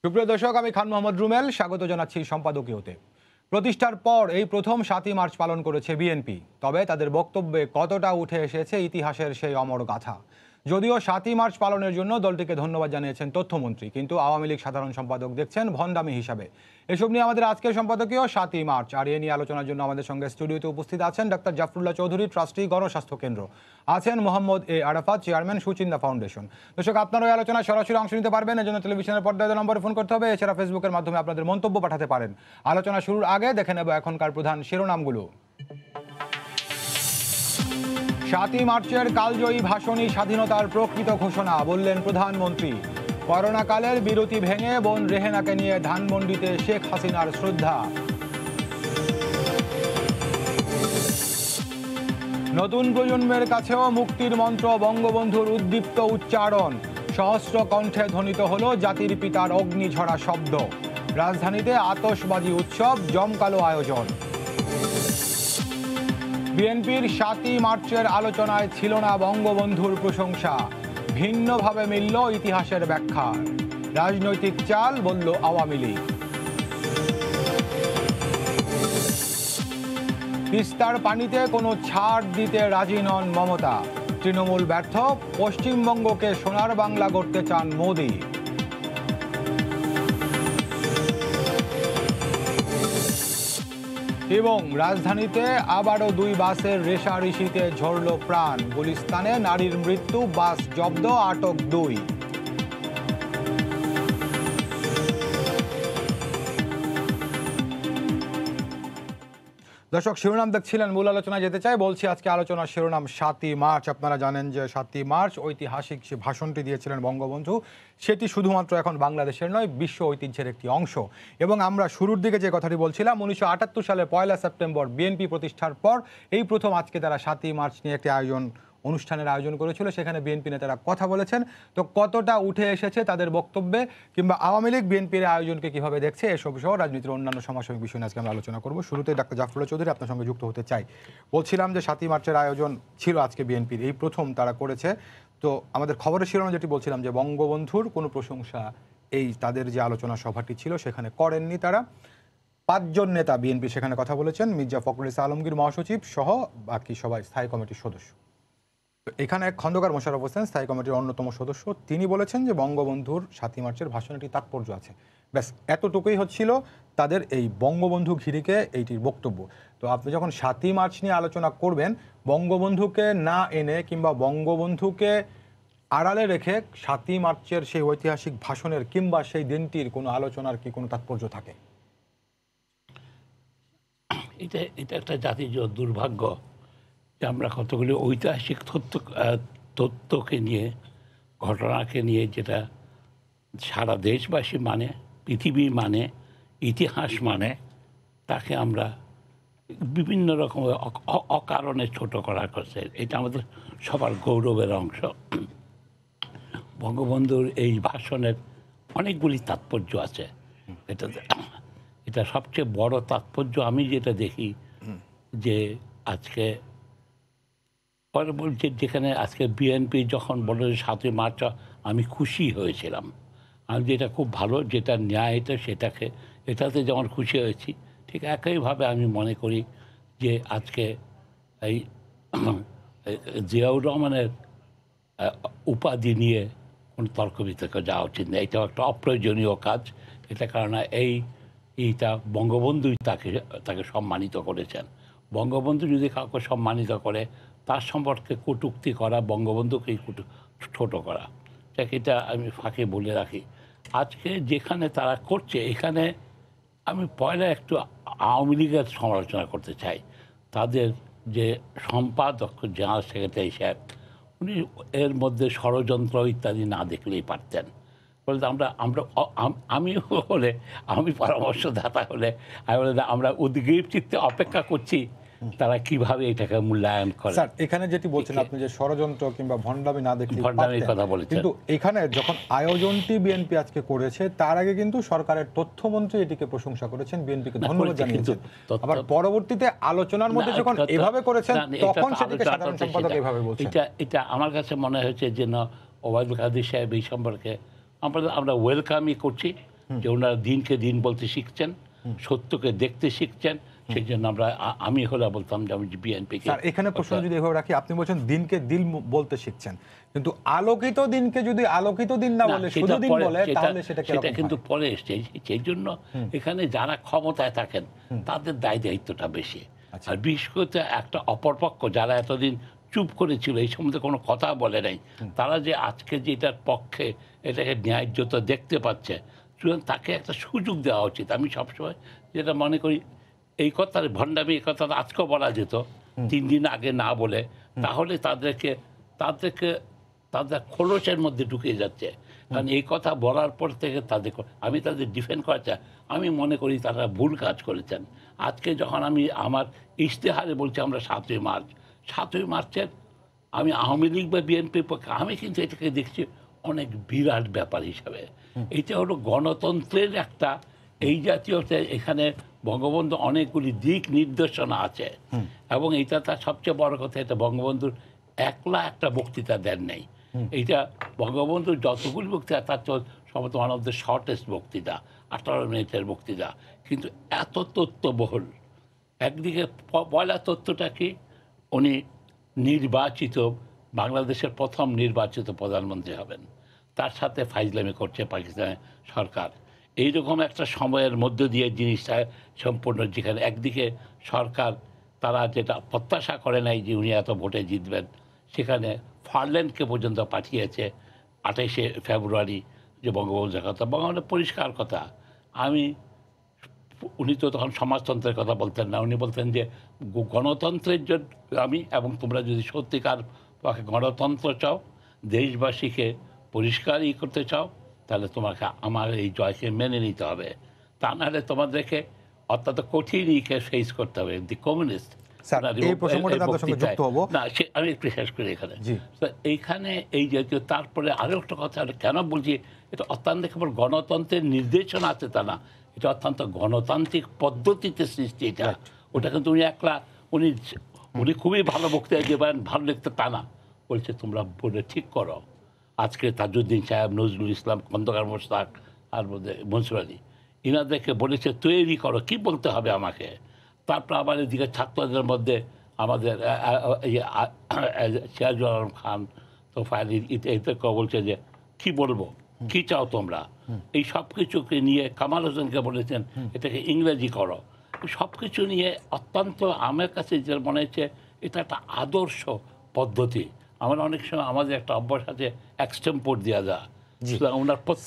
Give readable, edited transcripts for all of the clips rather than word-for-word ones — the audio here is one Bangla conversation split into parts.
সুপ্রিয় দর্শক, আমি খান মোহাম্মদ রুমেল স্বাগত জানাচ্ছি সম্পাদকীয়তে। প্রতিষ্ঠার পর এই প্রথম ৭ই মার্চ পালন করেছে বিএনপি। তবে তাদের বক্তব্যে কতটা উঠে এসেছে ইতিহাসের সেই অমর গাথা। যদিও ৭ই মার্চ পালনের জন্য দলটিকে ধন্যবাদ জানিয়েছেন তথ্যমন্ত্রী, কিন্তু আওয়ামী লীগ সাধারণ সম্পাদক দেখছেন ভণ্ডামি হিসাবে। এসব নিয়ে আমাদের আজকের সম্পাদকীয় ৭ই মার্চ। আর এ নিয়ে আলোচনার জন্য আমাদের সঙ্গে স্টুডিওতে উপস্থিত আছেন ডাক্তার জাফরুল্লাহ চৌধুরী, ট্রাস্টি, গণস্বাস্থ্য কেন্দ্র, আছেন মোহাম্মদ এ আরাফাত, চেয়ারম্যান, সুচিন্তা ফাউন্ডেশন। দর্শক, আপনারা এই আলোচনায় সরাসরি অংশ নিতে পারবেন, এজন্য টেলিভিশনের পর্দায় নম্বরে ফোন করতে হবে। এছাড়া ফেসবুকের মাধ্যমে আপনাদের মন্তব্য পাঠাতে পারেন। আলোচনা শুরুর আগে দেখে নেব এখনকার প্রধান শিরোনামগুলো। ৭ই মার্চের কালজয়ী ভাষণই স্বাধীনতার প্রকৃত ঘোষণা, বললেন প্রধানমন্ত্রী। করোনাকালের বিরতি ভেঙে বোন রেহেনাকে নিয়ে ধানমন্ডিতে শেখ হাসিনার শ্রদ্ধা। নতুন প্রজন্মের কাছেও মুক্তির মন্ত্র বঙ্গবন্ধুর উদ্দীপ্ত উচ্চারণ। সহস্র কণ্ঠে ধ্বনিত হলো জাতির পিতার অগ্নিঝরা শব্দ। রাজধানীতে আতশবাজি উৎসব, জমকালো আয়োজন। বিএনপির ৭ই মার্চের আলোচনায় ছিল না বঙ্গবন্ধুর প্রশংসা, ভিন্নভাবে মিলল ইতিহাসের ব্যাখ্যা। রাজনৈতিক চাল, বলল আওয়ামী লীগ। তিস্তার পানিতে কোনো ছাড় দিতে রাজি নন মমতা। তৃণমূল ব্যর্থ, পশ্চিমবঙ্গকে সোনার বাংলা গড়তে চান মোদি। এবং রাজধানীতে আবারও ২ বাসের রেষারেষিতে ঝরল প্রাণ। গুলিস্তানে নারীর মৃত্যু, বাস জব্দ, আটক ২। দর্শক, শিরোনাম দেখছিলেন, মূল আলোচনায় যেতে চাই। বলছি আজকে আলোচনার শিরোনাম ৭ই মার্চ। আপনারা জানেন যে ৭ই মার্চ ঐতিহাসিক যে ভাষণটি দিয়েছিলেন বঙ্গবন্ধু, সেটি শুধুমাত্র এখন বাংলাদেশের নয়, বিশ্ব ঐতিহ্যের একটি অংশ। এবং আমরা শুরুর দিকে যে কথাটি বলছিলাম, ১৯৭৮ সালে ১ সেপ্টেম্বর বিএনপি প্রতিষ্ঠার পর এই প্রথম আজকে তারা ৭ই মার্চ নিয়ে একটি অনুষ্ঠানের আয়োজন করেছিল। সেখানে বিএনপি নেতারা কথা বলেছেন। তো কতটা উঠে এসেছে তাদের বক্তব্যে, কিংবা আওয়ামী লীগ বিএনপির আয়োজনকে কিভাবে দেখছে, এসব সহ রাজনীতির অন্যান্য সমাজসেবিক বিষয় নিয়ে আজকে আমরা আলোচনা করব। শুরুতে ডাক্তার জাফরুল্লাহ চৌধুরী, আপনার সঙ্গে যুক্ত হতে চাই। বলছিলাম যে ৭ই মার্চের আয়োজন ছিল আজকে বিএনপির, এই প্রথম তারা করেছে। তো আমাদের খবরের শিরোনাম যেটি বলছিলাম যে বঙ্গবন্ধুর কোনো প্রশংসা এই তাদের যে আলোচনা সভাটি ছিল সেখানে করেননি তারা। ৫ জন নেতা বিএনপি সেখানে কথা বলেছেন, মির্জা ফখরুল ইসলাম আলমগীর মহাসচিব সহ বাকি সবাই স্থায়ী কমিটির সদস্য। এখানে খন্দকার মোশাররফ হোসেন, স্থায়ী কমিটির অন্যতম সদস্য, তিনি বলেছেন যে বঙ্গবন্ধুর ৭ই মার্চের ভাষণে একটি তাৎপর্য আছে। ব্যাস এতটুকুই হচ্ছিল তাদের এই বঙ্গবন্ধু ঘিরিকে এইটির বক্তব্য। তো আপনি যখন ৭ই মার্চ নিয়ে আলোচনা করবেন, বঙ্গবন্ধুকে না এনে কিংবা বঙ্গবন্ধুকে আড়ালে রেখে ৭ই মার্চের সেই ঐতিহাসিক ভাষণের কিংবা সেই দিনটির কোনো আলোচনার কি কোনো তাৎপর্য থাকে? এটা একটা জাতির দুর্ভাগ্য যে আমরা কতগুলি ঐতিহাসিক তথ্যকে নিয়ে, ঘটনাকে নিয়ে, যেটা সারা দেশবাসী মানে, পৃথিবী মানে, ইতিহাস মানে, তাকে আমরা বিভিন্ন রকম অকারণে ছোট করা করছে। এটা আমাদের সবার গৌরবের অংশ। বঙ্গবন্ধুর এই ভাষণের অনেকগুলি তাৎপর্য আছে। এটা সবচেয়ে বড় তাৎপর্য আমি যেটা দেখি, যে আজকে পরে বলছে, যেখানে আজকে বিএনপি যখন বলল ৭ই মার্চ, আমি খুশি হয়েছিলাম। আমি যেটা খুব ভালো, যেটা ন্যায়, এটাতে যেমন খুশি হয়েছি, ঠিক একইভাবে আমি মনে করি যে আজকে এই জিয়াউর রহমানের উপাধি নিয়ে কোনো তর্ক বিতর্ক যাওয়া উচিত নেই। এটাও একটা অপ্রয়োজনীয় কাজ। এটা কারণ এইটা বঙ্গবন্ধুই তাকে সম্মানিত করেছেন। বঙ্গবন্ধু যদি কাউকে সম্মানিত করে, তার সম্পর্কে কটূক্তি করা, বঙ্গবন্ধুকেই ছোট করা, এটা আমি ফাঁকে বলে রাখি। আজকে যেখানে তারা করছে, এখানে আমি পয়লা একটু আওয়ামী লীগের সমালোচনা করতে চাই। তাদের যে সম্পাদক, জেনারেল সেক্রেটারি সাহেব, উনি এর মধ্যে ষড়যন্ত্র ইত্যাদি না দেখলেই পারতেন। বলতে আমি পরামর্শদাতা হলে আমি বলে, আমরা উদ্গ্রীব চিত্তে অপেক্ষা করছি তারা কিভাবে এটাকে মূল্যায়ন করে। স্যার, এখানে যেটি বলছেন আপনি, যে ষড়যন্ত্র কিংবা ভণ্ডামি না দেখলে ভণ্ডামির কথা বলেছেন, কিন্তু এখানে যখন আয়োজনটি বিএনপি আজকে করেছে, তার আগে কিন্তু সরকারের তথ্যমন্ত্রী এটিকে প্রশংসা করেছেন, বিএনপিকে ধন্যবাদ জানিয়েছেন। আবার পরবর্তীতে আলোচনার মধ্যে যখন এভাবে করেছেন, তখন সেটিকে সাধারণ সম্পাদক এভাবে বলছেন। এটা আমার কাছে মনে হয়েছে যে না, ওবায়দুল কাদের সাহেব এই সম্পর্কে আমরা ওয়েলকামই করছি। যে ওনারা দিনকে দিন বলতে শিখছেন, সত্যকে দেখতে শিখছেন। সেই জন্য আমি হলে বলতাম যে আমি বিএনপিকে। স্যার এখানে প্রশ্ন যদি এভাবে রাখি, আপনি বলছেন দিনকে দিন বলতে শিখছেন, কিন্তু আলোকিত দিনকে যদি আলোকিত দিন না বলে শুধু দিন বলে, তাহলে সেটা কিন্তু পরে এসছে। সেই জন্য এখানে যারা ক্ষমতায় থাকেন তাদের দায়িত্বটা বেশি। আর বিশেষ করে একটা অপরপক্ষ যারা এতদিন চুপ করেছিল, এই সম্বন্ধে কোনো কথা বলে নাই, তারা যে আজকে যেটার পক্ষে এটাকে ন্যায্যতা দেখতে পাচ্ছে, সুতরাং তাকে একটা সুযোগ দেওয়া উচিত। আমি সবসময় যেটা মনে করি, এই কথার ভণ্ডামি, এই কথা আজকেও বলা যেত 3 দিন আগে না বলে, তাহলে তাদের খোলসের মধ্যে ঢুকে যাচ্ছে। কারণ এই কথা বলার পর থেকে আমি তাদের ডিফেন্ড করা চাই। আমি মনে করি তারা ভুল কাজ করেছেন। আজকে যখন আমি আমার ইশতেহারে বলছি আমরা 7ই মার্চের আমি আওয়ামী লীগ বা বিএনপির পক্ষে, আমি কিন্তু এটাকে দেখছি অনেক বিরাট ব্যাপার হিসাবে। এটা হলো গণতন্ত্রের একটা, এই জাতীয়, এখানে বঙ্গবন্ধু অনেকগুলি দিক নির্দেশনা আছে, এবং এটা তার সবচেয়ে বড় কথা, এটা বঙ্গবন্ধুর একলা একটা বক্তৃতা দেন নেই। এইটা বঙ্গবন্ধুর যতগুলি বক্তৃতা, তার সম্ভবত ওয়ান অফ দ্য শর্টেস্ট বক্তৃতা, 18 মিনিটের বক্তৃতা, কিন্তু এত তথ্যবহুল। একদিকে পয়লা তথ্যটা কি, উনি বাংলাদেশের প্রথম নির্বাচিত প্রধানমন্ত্রী হবেন, তার সাথে ফাইজলামি করছে পাকিস্তানের সরকার। এইরকম একটা সময়ের মধ্য দিয়ে জিনিসটা সম্পূর্ণ, যেখানে একদিকে সরকার তারা যেটা প্রত্যাশা করে নাই যে উনি এত ভোটে জিতবেন, সেখানে ফার্ল্যান্ডকে পর্যন্ত পাঠিয়েছে 28শে ফেব্রুয়ারি, যে বঙ্গবন্ধুর কথা, বঙ্গবন্ধুর পরিষ্কার কথা। উনি তো তখন সমাজতন্ত্রের কথা বলতেন না, উনি বলতেন যে গণতন্ত্রের জন্য আমি, এবং তোমরা যদি সত্যিকার পক্ষে গণতন্ত্র চাও, দেশবাসীকে পরিষ্কারই করতে চাও, তাহলে তোমাকে আমার এই জয়কে মেনে নিতে হবে, তা নাহলে তোমাদেরকে অত্যন্ত কঠিনকে ফেস করতে হবে। দি কমিউনিস্ট। আমি একটু শেষ করি এখানে। এইখানে এই জাতীয়, তারপরে আরও একটা কথা কেন বলছি, এটা অত্যন্ত কেবল গণতন্ত্রের নির্দেশনা আছে তা না, এটা অত্যন্ত গণতান্ত্রিক পদ্ধতিতে সৃষ্টি। এটা ওটা কিন্তু উনি একলা, উনি খুবই ভালো বক্তৃতা দেবেন, ভালো লিখতে তা না, বলছে তোমরা বলে ঠিক করো। আজকে তাজউদ্দিন সাহেব, নজরুল ইসলাম, খন্দকার মোশতাক, আর মনসুর আলী, ইনাদেরকে বলেছে তৈরি করো, কি বলতে হবে আমাকে। তারপর আবার এদিকে ছাত্রদের মধ্যে আমাদের সিরাজুল আলম খান, তোফায়েল, এদেরকে বলছে যে কি বলবো, কি চাও তোমরা। এই সব কিছুকে নিয়ে কামাল হোসেনকে বলেছেন এটাকে ইংরেজি করো। সব কিছু নিয়ে অত্যন্ত, আমার কাছে যে মনে হচ্ছে এটা একটা আদর্শ পদ্ধতি। আমার অনেক সময় আমাদের একটা অভ্যাস আছে এক্সটেম্পোর দেওয়া যায়।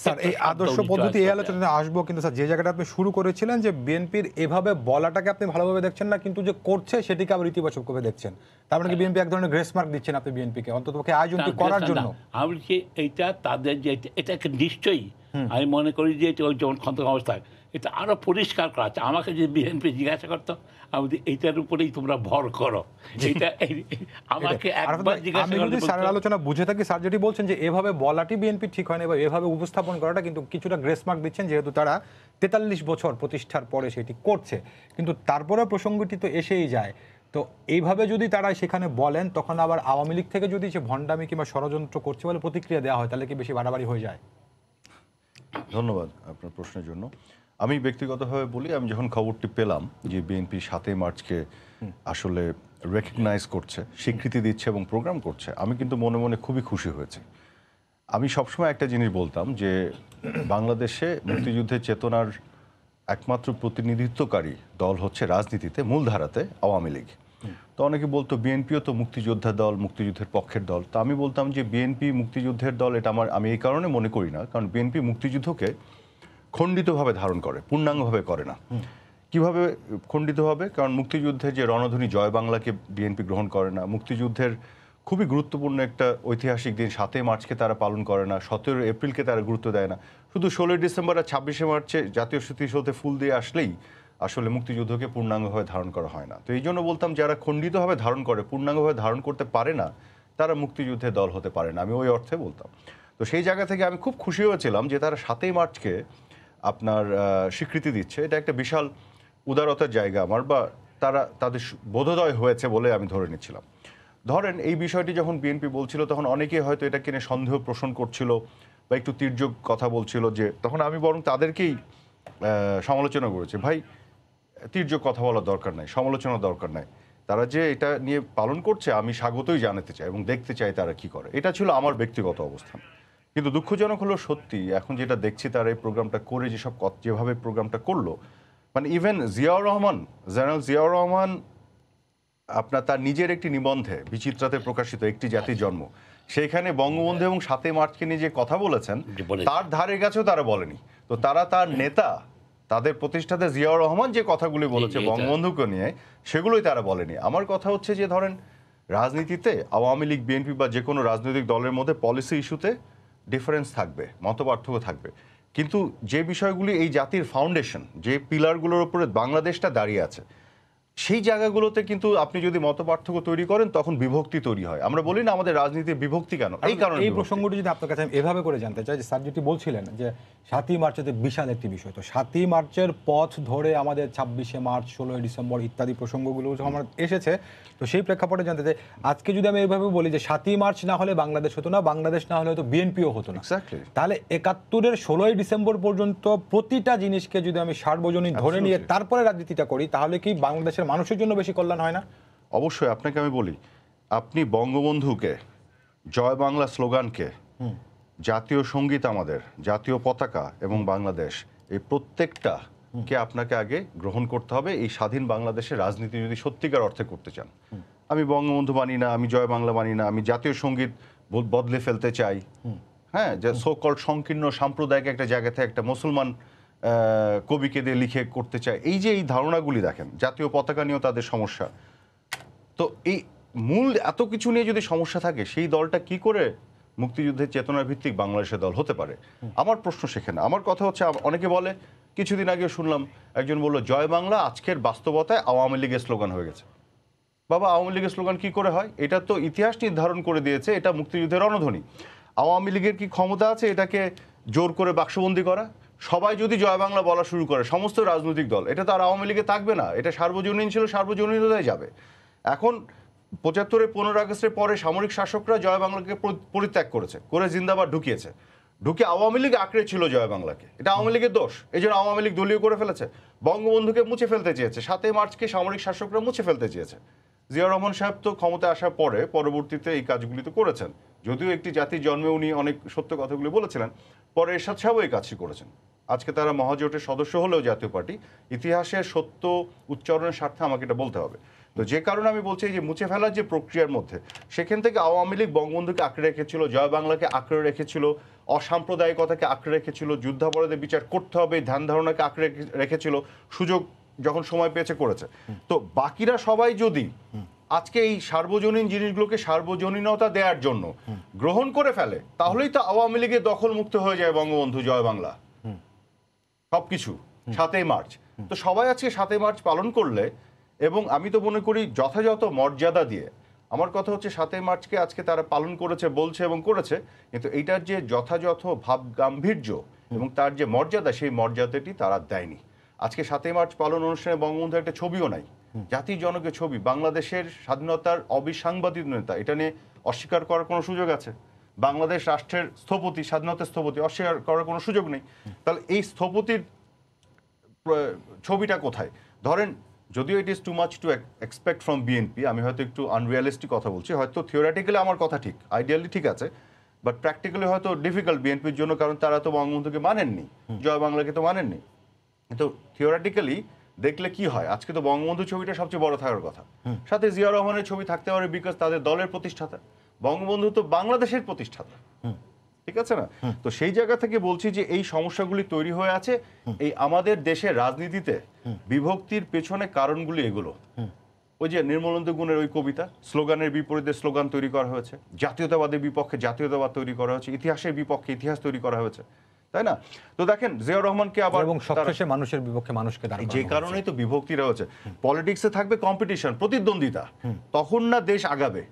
স্যার এই আদর্শ পদ্ধতি এই আলোচনাতে আসবো, কিন্তু স্যার যে জায়গাটা আপনি শুরু করেছিলেন যে বিএনপির এভাবে বলাটাকে আপনি ভালোভাবে দেখছেন না, কিন্তু যে করছে সেটিকে আবার ইতিবাচকভাবে দেখছেন, তার মানে কি বিএনপি এক ধরনের গ্রেস মার্ক দিচ্ছেন আপনি বিএনপিকে অন্ততপক্ষে আয়োজনটি করার জন্য? আমি যে এইটা তাদের যে এটাকে নিশ্চয়ই আমি মনে করি যে ওই যেমন খন্দকার অবস্থা, এটা আরো পরিষ্কার করা আছে। আমাকে যে বিএনপি জিজ্ঞাসা করতো, আমি এইটার উপরেই তোমরা ভর করো, এটা আমাকে একবার জিজ্ঞাসা করতে। স্যারের আলোচনা বুঝে থাকি, স্যার যেটি বলছেন যে এভাবে বলাটি বিএনপি ঠিক হয় না, বা এভাবে উপস্থাপন করাটা কিন্তু কিছুটা গ্রেস মার্ক দিচ্ছেন, যেহেতু তারা 43 বছর প্রতিষ্ঠার পরে সেটি করছে। কিন্তু তারপরে প্রসঙ্গটি তো এসেই যায়, তো এইভাবে যদি তারা সেখানে বলেন, তখন আবার আওয়ামী লীগ থেকে যদি সে ভণ্ডামি কিংবা ষড়যন্ত্র করছে বলে প্রতিক্রিয়া দেওয়া হয়, তাহলে কি বেশি বাড়াবাড়ি হয়ে যায়? ধন্যবাদ আপনার প্রশ্নের জন্য। আমি ব্যক্তিগতভাবে বলি, আমি যখন খবরটি পেলাম যে বিএনপি 7ই মার্চকে আসলে রেকগনাইজ করছে, স্বীকৃতি দিচ্ছে এবং প্রোগ্রাম করছে, আমি কিন্তু মনে মনে খুবই খুশি হয়েছি। আমি সবসময় একটা জিনিস বলতাম যে বাংলাদেশে মুক্তিযুদ্ধের চেতনার একমাত্র প্রতিনিধিত্বকারী দল হচ্ছে রাজনীতিতে, মূলধারাতে আওয়ামী লীগ। তো অনেকে বলতো বিএনপিও তো মুক্তিযোদ্ধা দল, মুক্তিযুদ্ধের পক্ষের দল। তো আমি বলতাম যে বিএনপি মুক্তিযুদ্ধের দল, এটা আমি এই কারণে মনে করি না, কারণ বিএনপি মুক্তিযুদ্ধকে খণ্ডিতভাবে ধারণ করে, পূর্ণাঙ্গভাবে করে না। কিভাবে খণ্ডিত হবে? কারণ মুক্তিযুদ্ধের যে রণধ্বনি জয় বাংলাকে বিএনপি গ্রহণ করে না, মুক্তিযুদ্ধের খুবই গুরুত্বপূর্ণ একটা ঐতিহাসিক দিন 7ই মার্চকে তারা পালন করে না, 17 এপ্রিলকে তারা গুরুত্ব দেয় না। শুধু 16 ডিসেম্বর আর 26শে মার্চে জাতীয় স্মৃতিসৌধে ফুল দিয়ে আসলেই আসলে মুক্তিযুদ্ধকে পূর্ণাঙ্গভাবে ধারণ করা হয় না। তো এই জন্য বলতাম, যারা খণ্ডিতভাবে ধারণ করে, পূর্ণাঙ্গভাবে ধারণ করতে পারে না, তারা মুক্তিযুদ্ধের দল হতে পারে না, আমি ওই অর্থে বলতাম। তো সেই জায়গা থেকে আমি খুব খুশি হয়েছিলাম যে তারা 7ই মার্চকে আপনার স্বীকৃতি দিচ্ছে। এটা একটা বিশাল উদারতার জায়গা আমার, বা তাদের বোধোদয় হয়েছে বলে আমি ধরে নিচ্ছিলাম। ধরেন এই বিষয়টি যখন বিএনপি বলছিল, তখন অনেকেই হয়তো এটাকে নিয়ে সন্দেহ পোষণ করছিল, বা একটু তির্যক কথা বলছিল, যে তখন আমি বরং তাদেরকেই সমালোচনা করেছি, ভাই তির্যক কথা বলার দরকার নাই, সমালোচনার দরকার নাই, তারা যে এটা নিয়ে পালন করছে আমি স্বাগতই জানাতে চাই এবং দেখতে চাই তারা কি করে। এটা ছিল আমার ব্যক্তিগত অবস্থান। কিন্তু দুঃখজনক হলো সত্যি এখন যেটা দেখছি তারা এই প্রোগ্রামটা করে যেভাবে প্রোগ্রামটা করলো, মানে ইভেন জিয়াউর রহমান, জেনারেল জিয়াউর রহমান আপনার তার নিজের একটি নিবন্ধে বিচিত্রাতে প্রকাশিত একটি জাতির জন্ম, সেইখানে বঙ্গবন্ধু এবং ৭ই মার্চকে নিয়ে যে কথা বলেছেন তার ধারে কাছেও তারা বলেনি। তো তারা তার নেতা, তাদের প্রতিষ্ঠাতা জিয়াউর রহমান যে কথাগুলি বলেছে বঙ্গবন্ধুকে নিয়ে, সেগুলোই তারা বলেনি। আমার কথা হচ্ছে যে ধরেন রাজনীতিতে আওয়ামী লীগ, বিএনপি বা যে কোনো রাজনৈতিক দলের মধ্যে পলিসি ইস্যুতে ডিফারেন্স থাকবে, মতপার্থক্য থাকবে, কিন্তু যে বিষয়গুলি এই জাতির ফাউন্ডেশন, যে পিলারগুলোর উপরে বাংলাদেশটা দাঁড়িয়ে আছে, সেই জায়গাগুলোতে কিন্তু আপনি যদি মতপার্থক্য তৈরি করেন তখন বিভক্তি তৈরি হয়। আমরা বলি না আমাদের রাজনীতির বিভক্তি কেন, এই কারণে। এই প্রসঙ্গটি যদি আপনার কাছে আমি এভাবে করে জানতে চাই, যে স্যার যেটি বলছিলেন যে ৭ই মার্চেতে বিশাল একটি বিষয়, তো ৭ই মার্চের পথ ধরে আমাদের ২৬শে মার্চ, ১৬ই ডিসেম্বর ইত্যাদি প্রসঙ্গগুলো যখন এসেছে, তো সেই প্রেক্ষাপটে জানতে চাই আজকে যদি আমি এইভাবে বলি যে ৭ই মার্চ না হলে বাংলাদেশ হতো না, বাংলাদেশ না হলে হয়তো বিএনপিও হতো না, তাহলে ৭১-এর ১৬ই ডিসেম্বর পর্যন্ত প্রতিটা জিনিসকে যদি আমি সার্বজনীন ধরে নিয়ে তারপরে রাজনীতিটা করি, তাহলে কি বাংলাদেশের মানুষের জন্য বেশি কল্যাণ হয় না? অবশ্যই। আপনাকে আমি বলি, আপনি বঙ্গবন্ধুকে, জয় বাংলা স্লোগানকে, জাতীয় সঙ্গীত আমাদের, জাতীয় পতাকা এবং বাংলাদেশ, এই প্রত্যেকটা কে আপনাকে আগে গ্রহণ করতে হবে এই স্বাধীন বাংলাদেশের রাজনীতি যদি সত্যিকার অর্থে করতে চান। আমি বঙ্গবন্ধু মানি না, আমি জয় বাংলা মানি না, আমি জাতীয় সঙ্গীত বদলে ফেলতে চাই, হ্যাঁ, যে সোকল্ড সংকীর্ণ সাম্প্রদায়িক একটা জায়গাতে একটা মুসলমান কবিকে দিয়ে লিখে করতে চায়, এই যে এই ধারণাগুলি দেখেন, জাতীয় পতাকা নিয়েও তাদের সমস্যা। তো এই মূল এত কিছু নিয়ে যদি সমস্যা থাকে, সেই দলটা কি করে মুক্তিযুদ্ধের চেতনার ভিত্তিক বাংলাদেশের দল হতে পারে? আমার প্রশ্ন সেখানে। আমার কথা হচ্ছে, অনেকে বলে, কিছুদিন আগে শুনলাম একজন বলল জয় বাংলা আজকের বাস্তবতায় আওয়ামী লীগের স্লোগান হয়ে গেছে। বাবা, আওয়ামী লীগের স্লোগান কি করে হয়? এটা তো ইতিহাস নির্ধারণ করে দিয়েছে, এটা মুক্তিযুদ্ধের রণধ্বনি। আওয়ামী লীগের কি ক্ষমতা আছে এটাকে জোর করে বাক্সবন্দি করা? সবাই যদি জয় বাংলা বলা শুরু করে, সমস্ত রাজনৈতিক দল, এটা তো আর আওয়ামী লীগে থাকবে না, এটা সার্বজনীন ছিল, সার্বজনীনতায় যাবে। এখন ৭৫-এর ১৫ আগস্টের পরে সামরিক শাসকরা জয় বাংলাকে পরিত্যাগ করে জিন্দাবাদ ঢুকিয়েছে, ঢুকে আওয়ামী লীগ আঁকড়ে ছিল জয় বাংলাকে। এটা আওয়ামী লীগের দোষ, এই জন্য আওয়ামী লীগ দলীয় করে ফেলেছে, বঙ্গবন্ধুকে মুছে ফেলতে চেয়েছে, ৭ই মার্চকে সামরিক শাসকরা মুছে ফেলতে চেয়েছে। জিয়াউর রহমান সাহেব তো ক্ষমতায় আসার পরে পরবর্তীতে এই কাজগুলি তো করেছেন, যদিও একটি জাতির জন্মে উনি অনেক সত্য কথাগুলি বলেছিলেন, পরে এরশাদ সাহেবও এই কাজটি করেছেন। আজকে তারা মহাজোটের সদস্য হলেও জাতীয় পার্টি, ইতিহাসের সত্য উচ্চারণের স্বার্থে আমাকে এটা বলতে হবে। তো যে কারণে আমি বলছি যে মুছে ফেলার যে প্রক্রিয়ার মধ্যে, সেখান থেকে আওয়ামী লীগ বঙ্গবন্ধুকে আঁকড়ে রেখেছিল, জয় বাংলাকে আঁকড়ে রেখেছিল, অসাম্প্রদায়িকতাকে আঁকড়ে রেখেছিল, যুদ্ধাপরাধের বিচার করতে হবে ধ্যান ধারণাকে আঁকড়ে রেখেছিল, সুযোগ যখন সময় পেয়েছে করেছে। তো বাকিরা সবাই যদি আজকে এই সার্বজনীন জিনিসগুলোকে সার্বজনীনতা দেওয়ার জন্য গ্রহণ করে ফেলে, তাহলেই তো আওয়ামী লীগের দখল মুক্ত হয়ে যায় বঙ্গবন্ধু, জয় বাংলা, সবকিছু ৭ই মার্চ। তো সবাই আজকে ৭ই মার্চ পালন করলে, এবং আমি তো মনে করি যথাযথ মর্যাদা দিয়ে, আমার কথা হচ্ছে ৭ই মার্চকে আজকে তারা পালন করেছে, বলছে এবং করেছে, কিন্তু এইটার যে যথাযথ ভাব গাম্ভীর্য এবং তার যে মর্যাদা, সেই মর্যাদাটি তারা দেয়নি। আজকে ৭ই মার্চ পালন অনুষ্ঠানে বঙ্গবন্ধু একটা ছবিও নাই, জাতির জনকের ছবি, বাংলাদেশের স্বাধীনতার অবিসাংবাদিক নেতা, এটা নিয়ে অস্বীকার করার কোনো সুযোগ আছে? বাংলাদেশ রাষ্ট্রের স্থপতি, স্বাধীনতার স্থপতি, অস্বীকার করার কোনো সুযোগ নেই। তাহলে এই স্থপতির ছবিটা কোথায়? ধরেন, যদিও it is too much two expect from BNP, আমি হয়তো একটু আনরিয়ালিস্টিক কথা বলছি, হয়তো থিওরিটিক্যালি আমার কথা ঠিক, আইডিয়ালি ঠিক আছে, বাট প্র্যাকটিক্যালি হয়তো ডিফিকাল্ট বিএনপির জন্য, কারণ তারা তো বঙ্গবন্ধুকে মানেননি, জয় বাংলাকে তো মানেননি। তো থিওরিটিক্যালি দেখলে কি হয়, আজকে তো বঙ্গবন্ধু ছবিটা সবচেয়ে বড় থাকার কথা, সাথে জিয়াউর রহমানের ছবি থাকতে পারে, বিকজ তাদের দলের প্রতিষ্ঠাতা, বঙ্গবন্ধু তো বাংলাদেশের প্রতিষ্ঠাতা, ঠিক আছে না? তো সেই জায়গা থেকে বলছি যে এই সমস্যাগুলি তৈরি হয়ে আছে, এই আমাদের দেশের রাজনীতিতে বিভক্তির পেছনে কারণগুলি এগুলো। ওই যে নির্মলেন্দু গুণের ওই কবিতা, স্লোগানের বিপরীতে স্লোগান তৈরি করা হয়েছে, জাতীয়তাবাদের বিপক্ষে জাতীয়তাবাদ তৈরি করা হয়েছে, ইতিহাসের বিপক্ষে ইতিহাস তৈরি করা হয়েছে, তাই না? তো দেখেন, জিয়াউর রহমানকে আবার এবং সবশেষে মানুষের বিপক্ষে মানুষকে দাঁড় করানো যে কারণেই তো বিভক্তিরা হচ্ছে। পলিটিক্সে থাকবে কম্পিটিশন, প্রতিদ্বন্দ্বিতা, তখন না দেশ আগাবে।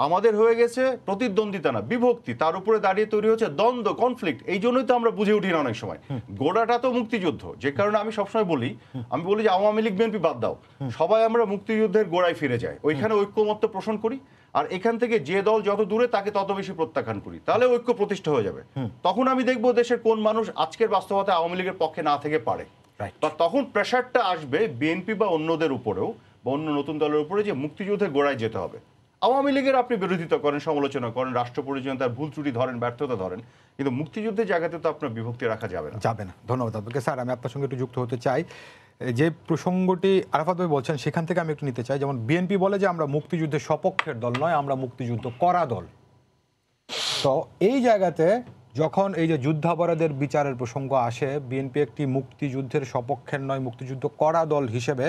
আমাদের হয়ে গেছে প্রতিদ্বন্দ্বিতা না, বিভক্তি, তার উপরে দাঁড়িয়ে তৈরি হচ্ছে দ্বন্দ্ব, কনফ্লিক্ট। এই জন্যই তো আমরা বুঝে উঠি না অনেক সময়, গোড়াটা তো মুক্তিযুদ্ধ। যে কারণে আমি সবসময় বলি, আমি বলি যে আওয়ামী লীগ বিএনপি বাদ দাও, সবাই আমরা মুক্তিযুদ্ধের গোড়ায় ফিরে যাই, ওইখানে ঐক্যমত্য পোষণ করি, আর এখান থেকে যে দল যত দূরে তাকে তত বেশি প্রত্যাখ্যান করি, তাহলে ঐক্য প্রতিষ্ঠা হয়ে যাবে। তখন আমি দেখবো দেশের কোন মানুষ আজকের বাস্তবতা আওয়ামী লীগের পক্ষে না থেকে পারে, বা তখন প্রেশারটা আসবে বিএনপি বা অন্যদের উপরেও বা অন্য নতুন দলের উপরে যে মুক্তিযুদ্ধের গোড়ায় যেতে হবে। আওয়ামী লীগের আপনি বিরোধিতা করেন, সমালোচনা করেন, রাষ্ট্র পরিচালনা তার ভুল ত্রুটি ধরেন, ব্যর্থতা ধরেন, কিন্তু মুক্তিযুদ্ধের জায়গাতে তো আপনার বিভক্তি রাখা যাবে না। ধন্যবাদ আপনাকে। স্যার, আমি আপনার সঙ্গে একটু যুক্ত হতে চাই। যে প্রসঙ্গটি আরাফাত ভাই বলছেন সেখান থেকে আমি একটু নিতে চাই। যেমন বিএনপি বলে যে আমরা মুক্তিযুদ্ধের সপক্ষের দল নয়, আমরা মুক্তিযুদ্ধ করা দল। তো এই জায়গাতে যখন এই যে যুদ্ধাপরাধের বিচারের প্রসঙ্গ আসে, বিএনপি একটি মুক্তিযুদ্ধের সপক্ষের নয়, মুক্তিযুদ্ধ করা দল হিসেবে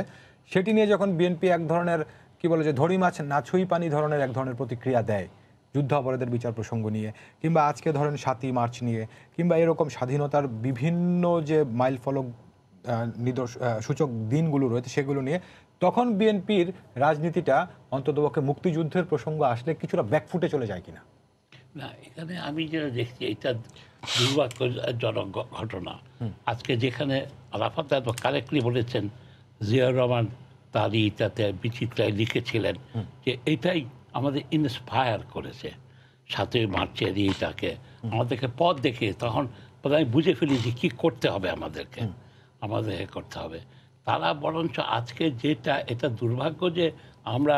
সেটি নিয়ে যখন বিএনপি এক ধরনের কি বলে যে ধরি মাছ না ছুঁই পানি ধরনের এক ধরনের প্রতিক্রিয়া দেয় যুদ্ধাপরাধের বিচার প্রসঙ্গ নিয়ে, কিংবা আজকে ধরেন ৭ই মার্চ নিয়ে, কিংবা এরকম স্বাধীনতার বিভিন্ন যে মাইল ফলক সূচক দিনগুলো রয়েছে সেগুলো নিয়ে, তখন বিএনপির রাজনীতিটা অন্ততপক্ষে মুক্তিযুদ্ধের প্রসঙ্গ আসলে কিছুটা ব্যাকফুটে চলে যায় কিনা? না, এখানে আমি যেটা দেখছি এটা দুর্ভাগ্যজনক ঘটনা। আজকে যেখানে আরাফাত কারেক্টলি বলেছেন, জিয়াউর রহমান তার ইটাতে বিচিত্রায় লিখেছিলেন যে এটাই আমাদের ইন্সপায়ার করেছে ৭ই মার্চের এইটাকে আমাদেরকে পথ দেখে, তখন আমি বুঝে ফেলি যে কী করতে হবে আমাদেরকে করতে হবে। তারা বরঞ্চ আজকে যেটা, এটা দুর্ভাগ্য যে আমরা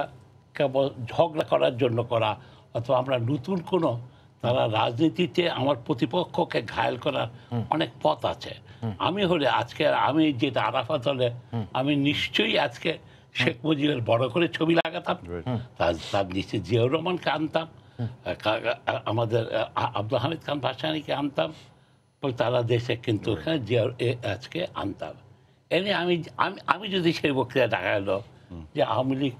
কেবল ঝগড়া করার জন্য করা, অথবা আমরা নতুন কোনো, তারা রাজনীতিতে আমার প্রতিপক্ষকে ঘায়েল করার অনেক পথ আছে। আমি হলে আজকে, আমি যেটা আরাফাত হলে আমি নিশ্চয়ই আজকে শেখ মুজিবের বড় করে ছবি লাগাতাম, তার নিচে জিয়াউর রহমানকে আনতাম, আমাদের আব্দুল হামিদ খান ভাসানীকে আনতাম, তারা দেশে কিন্তু আজকে আনতাম। এনে আমি যদি সেই বক্তৃতা দেখা গেল যে আওয়ামী লীগ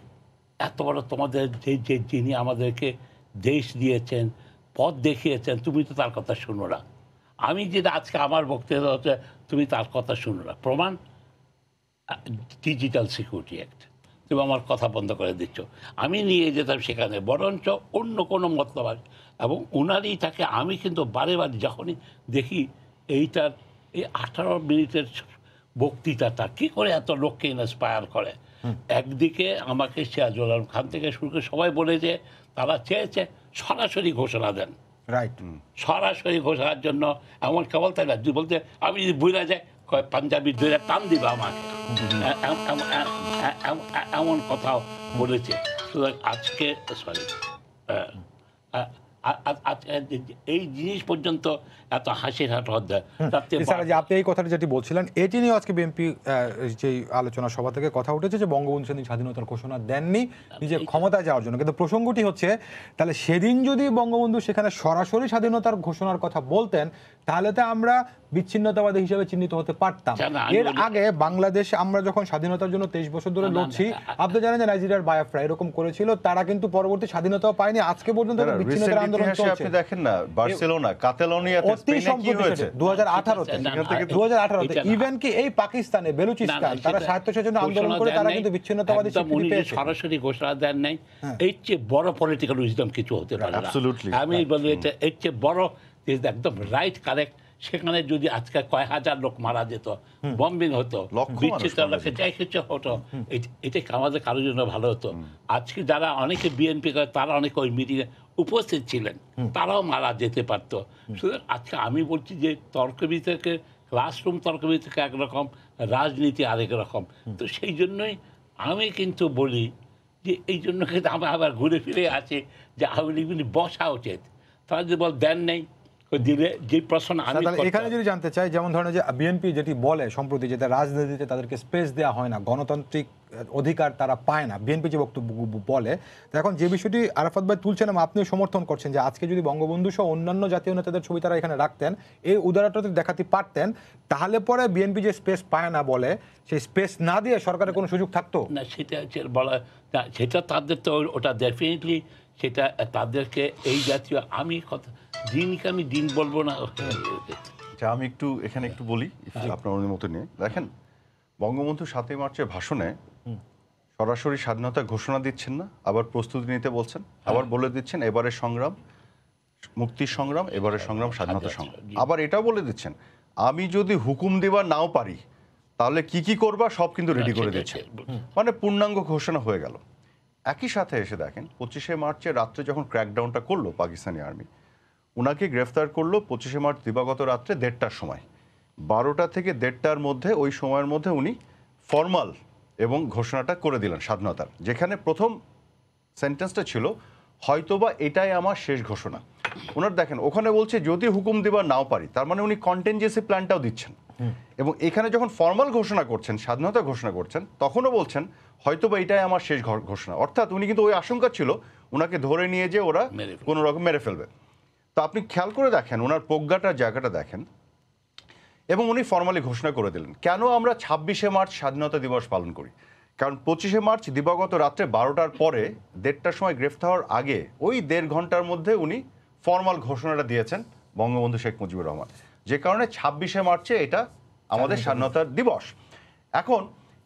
এত বড় তোমাদের যিনি আমাদেরকে দেশ দিয়েছেন, পথ দেখিয়েছেন, তুমি তো তার কথা শুনো না। আমি যেটা আজকে আমার বক্তৃতা হচ্ছে তুমি তার কথা শুনো না, প্রমাণ ডিজিটাল সিকিউরিটি অ্যাক্ট, তুমি আমার কথা বন্ধ করে দিচ্ছ। আমি নিয়ে যেতাম সেখানে, বরঞ্চ অন্য কোনো মতলব আছে। এবং ওনারই তাকে আমি কিন্তু বারে বারে যখনই দেখি এইটার এই 18 মিনিটের বক্তৃতাটা কী করে এত লোককে ইন্সপায়ার করে। একদিকে আমাকে সিরাজুল আলম খান থেকে শুরু করে সবাই বলে যে তারা চেয়েছে সরাসরি ঘোষণা দেন, রাইট, সরাসরি ঘোষণার জন্য। এমন কেবল তাই না, বলতে আমি যদি বুঝা যায় পাঞ্জাবি দুইটা টান দিবে আমাকে, এমন কথাও বলেছে। সুতরাং আজকে এই জিনিস পর্যন্ত এত হাসির হাট হচ্ছে। আপনি এই কথাটা যেটি বলছিলেন এটি নিয়ে আজকে বিএনপি যে আলোচনা সভা থেকে কথা উঠেছে যে বঙ্গবন্ধু সেদিন স্বাধীনতার ঘোষণা দেননি নিজের ক্ষমতায় যাওয়ার জন্য, কিন্তু প্রসঙ্গটি হচ্ছে তাহলে সেদিন যদি বঙ্গবন্ধু সেখানে সরাসরি স্বাধীনতার ঘোষণার কথা বলতেন তাহলে তো আমরা বিচ্ছিন্নতাবাদী হিসেবে চিহ্নিত হতে পারতাম। এর আগে বাংলাদেশ আমরা যখন স্বাধীনতার জন্য 23 বছর ধরে লড়ছি, আপনি জানেন যে নাইজেরিয়ার বায়োফ্রা এরকম করেছিল, তারা কিন্তু পরবর্তী স্বাধীনতাও পায়নি, আজকে পর্যন্ত বিচ্ছিন্নতার আন্দোলন চলছে। আপনি দেখেন না বার্সেলোনা, কাতালোনিয়াতে স্পেনে কি হয়েছে 2018 তে ইভেন কি এই পাকিস্তানে বেলুচিস্তান তারা স্বায়ত্তশাসনের জন্য আন্দোলন করে তারা কিন্তু বিচ্ছিন্নতাবাদী স্বীকৃতি পেয়েছে। সরাসরি ঘোষণা দেন নাই, এই চেয়ে বড় পলিটিক্যাল উইজডম কিছু হতে পারে না। আমি বলি এটা এর চেয়ে বড়, একদম রাইট, কারেক্ট। সেখানে যদি আজকে কয়েক হাজার লোক মারা যেত, বম্বিং হতো, বিচ্ছিন্ন যাই কিছু হতো, এটা আমাদের কারোর জন্য ভালো হতো। আজকে যারা অনেকে বিএনপি করে তারা অনেকে ওই মিটিংয়ে উপস্থিত ছিলেন, তারাও মারা যেতে পারত। সুতরাং আজকে আমি বলছি যে তর্ক বিতর্কে, ক্লাসরুম তর্ক বিতর্কে একরকম, রাজনীতি আরেক রকম। তো সেই জন্যই আমি কিন্তু বলি যে এই জন্য কিন্তু আমি আবার ঘুরে ফিরে আসি যে আওয়ামী লীগ বসা উচিত। তারা যদি বল দেন নেই দিলে যে প্রশ্ন আমি এখানে যদি জানতে চাই, যেমন ধরেন যে বিএনপি যেটি বলে সম্প্রতি যে রাজনীতিতে তাদেরকে স্পেস দেওয়া হয় না, গণতান্ত্রিক অধিকার তারা পায় না, বিএনপি যে বক্তব্য বলে, এখন যে বিষয়টি আরাফাত ভাই তুলছেন এবং আপনিও সমর্থন করছেন যে আজকে যদি বঙ্গবন্ধু সহ অন্যান্য জাতীয় নেতাদের ছবি তারা এখানে রাখতেন, এই উদারতা দেখাতে পারতেন, তাহলে পরে বিএনপি যে স্পেস পায় না বলে সেই স্পেস না দিয়ে সরকারের কোনো সুযোগ থাকতো না। সেটা বলা, সেটা তাদের তো ওটা ডেফিনেটলি, সেটা তাদেরকে এই জাতীয়, আমি কথা দিনকে আমি দিন বলবো না। আমি একটু এখানে একটু বলি আপনার অনুমতি নিয়ে। দেখেন, বঙ্গবন্ধু 7ই মার্চের ভাষণে সরাসরি স্বাধীনতা ঘোষণা দিচ্ছেন না, আবার প্রস্তুতি নিতে বলছেন, আবার বলে দিচ্ছেন এবারের সংগ্রাম মুক্তির সংগ্রাম, এবারের সংগ্রাম স্বাধীনতা সংগ্রাম। আবার এটাও বলে দিচ্ছেন আমি যদি হুকুম দিবার নাও পারি তাহলে কি কি করবা সব কিন্তু রেডি করে দিচ্ছে, মানে পূর্ণাঙ্গ ঘোষণা হয়ে গেল। একই সাথে এসে দেখেন 25শে মার্চের রাত্রে যখন ক্র্যাকডাউনটা করলো পাকিস্তানি আর্মি, ওনাকে গ্রেফতার করলো 25শে মার্চ দিবাগত রাত্রে 1:30টার সময়। 12টা থেকে 1:30টার মধ্যে, ওই সময়ের মধ্যে উনি ফর্মাল এবং ঘোষণাটা করে দিলেন স্বাধীনতার, যেখানে প্রথম সেন্টেন্সটা ছিল হয়তোবা এটাই আমার শেষ ঘোষণা। ওনার দেখেন ওখানে বলছে যদি হুকুম দেবার নাও পারি, তার মানে উনি কন্টিনজেন্সি প্ল্যানটাও দিচ্ছেন। এবং এখানে যখন ফর্মাল ঘোষণা করছেন, স্বাধীনতা ঘোষণা করছেন, তখনও বলছেন হয়তোবা এটাই আমার শেষ ঘোষণা। অর্থাৎ উনি কিন্তু ওই আশঙ্কা ছিল ওনাকে ধরে নিয়ে যে ওরা কোনো রকম মেরে ফেলবে। তো আপনি খেয়াল করে দেখেন ওনার প্রজ্ঞাটার জায়গাটা দেখেন, এবং উনি ফর্মালি ঘোষণা করে দিলেন। কেন আমরা 26শে মার্চ স্বাধীনতা দিবস পালন করি? কারণ 25শে মার্চ দিবাগত রাত্রে 12টার পরে 1:30টার সময় গ্রেফতার হওয়ার আগে ওই 1.5 ঘন্টার মধ্যে উনি ফর্মাল ঘোষণাটা দিয়েছেন বঙ্গবন্ধু শেখ মুজিবুর রহমান, যে কারণে 26শে মার্চে এটা আমাদের স্বাধীনতার দিবস। এখন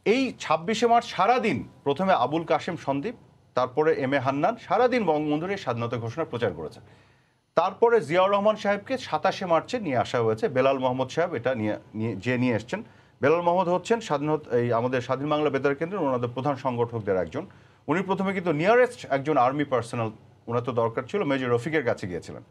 এই 26শে মার্চ সারাদিন প্রথমে আবুল কাশেম সন্দীপ, তারপরে এম এ হান্নান সারাদিন বঙ্গবন্ধুর এই স্বাধীনতা ঘোষণা প্রচার করেছেন। তারপরে জিয়াউর রহমান সাহেবকে 27শে মার্চে নিয়ে আসা হয়েছে। বেলাল মোহাম্মদ সাহেব এটা নিয়ে এসছেন। বেলাল মোহাম্মদ হচ্ছেন আমাদের স্বাধীন বাংলা বেতার কেন্দ্রের ওনাদের প্রধান সংগঠকদের একজন। উনি প্রথমে কিন্তু নিয়ারেস্ট একজন আর্মি পার্সোনাল, ওনার তো দরকার ছিল, মেজর রফিকের কাছে গিয়েছিলেন।